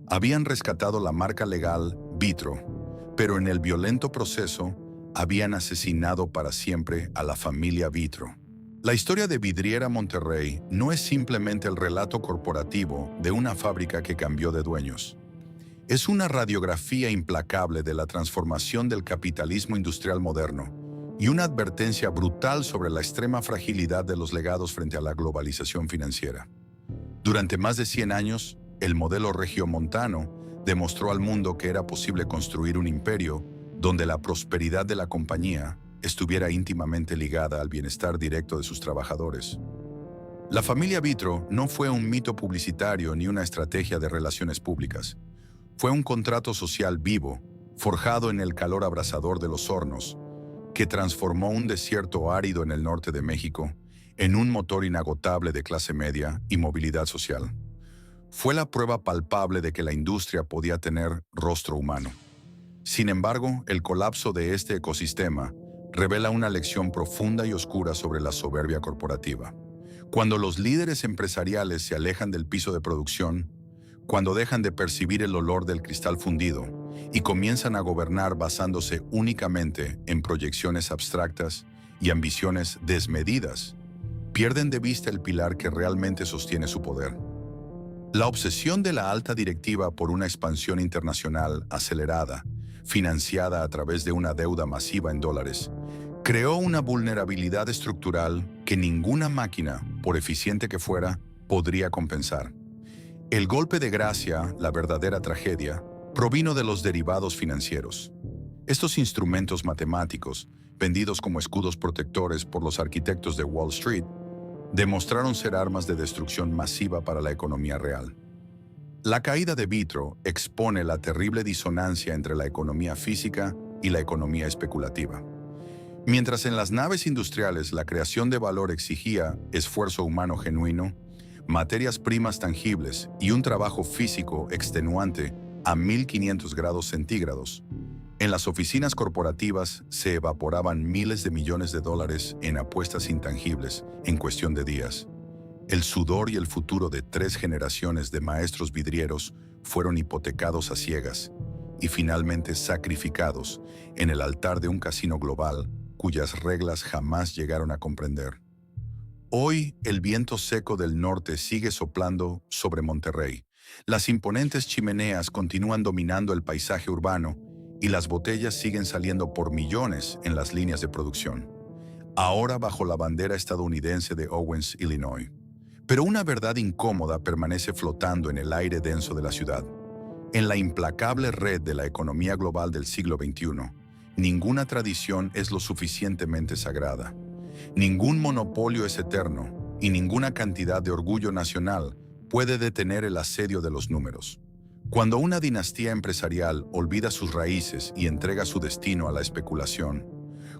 Habían rescatado la marca legal Vitro, pero en el violento proceso habían asesinado para siempre a la familia Vitro. La historia de Vidriera Monterrey no es simplemente el relato corporativo de una fábrica que cambió de dueños. Es una radiografía implacable de la transformación del capitalismo industrial moderno y una advertencia brutal sobre la extrema fragilidad de los legados frente a la globalización financiera. Durante más de 100 años, el modelo regiomontano demostró al mundo que era posible construir un imperio donde la prosperidad de la compañía estuviera íntimamente ligada al bienestar directo de sus trabajadores. La familia Vitro no fue un mito publicitario ni una estrategia de relaciones públicas. Fue un contrato social vivo, forjado en el calor abrasador de los hornos, que transformó un desierto árido en el norte de México en un motor inagotable de clase media y movilidad social. Fue la prueba palpable de que la industria podía tener rostro humano. Sin embargo, el colapso de este ecosistema revela una lección profunda y oscura sobre la soberbia corporativa. Cuando los líderes empresariales se alejan del piso de producción, cuando dejan de percibir el olor del cristal fundido y comienzan a gobernar basándose únicamente en proyecciones abstractas y ambiciones desmedidas, pierden de vista el pilar que realmente sostiene su poder. La obsesión de la alta directiva por una expansión internacional acelerada, financiada a través de una deuda masiva en dólares, creó una vulnerabilidad estructural que ninguna máquina, por eficiente que fuera, podría compensar. El golpe de gracia, la verdadera tragedia, provino de los derivados financieros. Estos instrumentos matemáticos, vendidos como escudos protectores por los arquitectos de Wall Street, demostraron ser armas de destrucción masiva para la economía real. La caída de Vitro expone la terrible disonancia entre la economía física y la economía especulativa. Mientras en las naves industriales la creación de valor exigía esfuerzo humano genuino, materias primas tangibles y un trabajo físico extenuante a 1500 grados centígrados, en las oficinas corporativas se evaporaban miles de millones de dólares en apuestas intangibles en cuestión de días. El sudor y el futuro de 3 generaciones de maestros vidrieros fueron hipotecados a ciegas, y finalmente sacrificados en el altar de un casino global cuyas reglas jamás llegaron a comprender. Hoy, el viento seco del norte sigue soplando sobre Monterrey. Las imponentes chimeneas continúan dominando el paisaje urbano y las botellas siguen saliendo por millones en las líneas de producción, ahora bajo la bandera estadounidense de Owens, Illinois. Pero una verdad incómoda permanece flotando en el aire denso de la ciudad. En la implacable red de la economía global del siglo XXI, ninguna tradición es lo suficientemente sagrada. Ningún monopolio es eterno y ninguna cantidad de orgullo nacional puede detener el asedio de los números. Cuando una dinastía empresarial olvida sus raíces y entrega su destino a la especulación,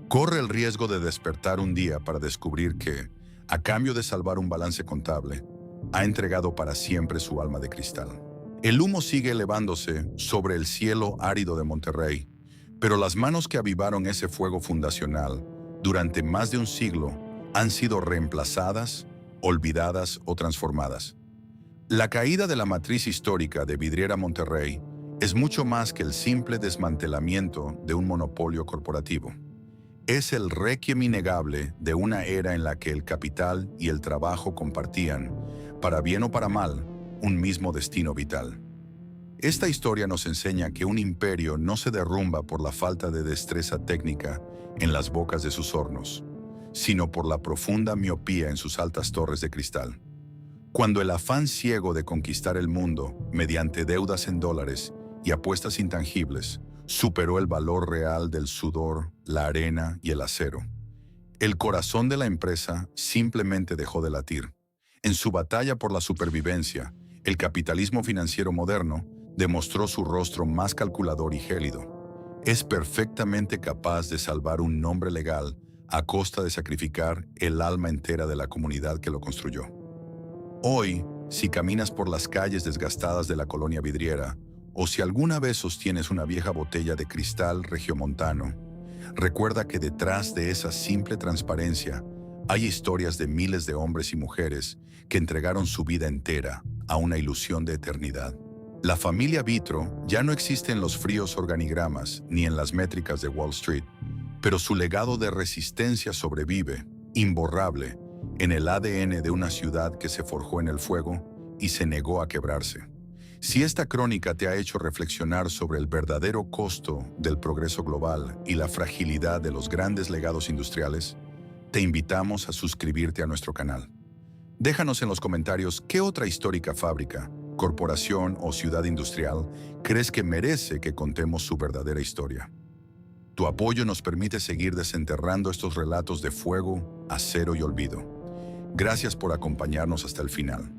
corre el riesgo de despertar un día para descubrir que, a cambio de salvar un balance contable, ha entregado para siempre su alma de cristal. El humo sigue elevándose sobre el cielo árido de Monterrey, pero las manos que avivaron ese fuego fundacional durante más de un siglo han sido reemplazadas, olvidadas o transformadas. La caída de la matriz histórica de Vidriera Monterrey es mucho más que el simple desmantelamiento de un monopolio corporativo. Es el requiem innegable de una era en la que el capital y el trabajo compartían, para bien o para mal, un mismo destino vital. Esta historia nos enseña que un imperio no se derrumba por la falta de destreza técnica en las bocas de sus hornos, sino por la profunda miopía en sus altas torres de cristal. Cuando el afán ciego de conquistar el mundo mediante deudas en dólares y apuestas intangibles superó el valor real del sudor, la arena y el acero, el corazón de la empresa simplemente dejó de latir. En su batalla por la supervivencia, el capitalismo financiero moderno demostró su rostro más calculador y gélido. Es perfectamente capaz de salvar un nombre legal a costa de sacrificar el alma entera de la comunidad que lo construyó. Hoy, si caminas por las calles desgastadas de la colonia vidriera, o si alguna vez sostienes una vieja botella de cristal regiomontano, recuerda que detrás de esa simple transparencia hay historias de miles de hombres y mujeres que entregaron su vida entera a una ilusión de eternidad. La familia Vitro ya no existe en los fríos organigramas ni en las métricas de Wall Street, pero su legado de resistencia sobrevive, imborrable, en el ADN de una ciudad que se forjó en el fuego y se negó a quebrarse. Si esta crónica te ha hecho reflexionar sobre el verdadero costo del progreso global y la fragilidad de los grandes legados industriales, te invitamos a suscribirte a nuestro canal. Déjanos en los comentarios qué otra histórica fábrica, corporación o ciudad industrial crees que merece que contemos su verdadera historia. Tu apoyo nos permite seguir desenterrando estos relatos de fuego, acero y olvido. Gracias por acompañarnos hasta el final.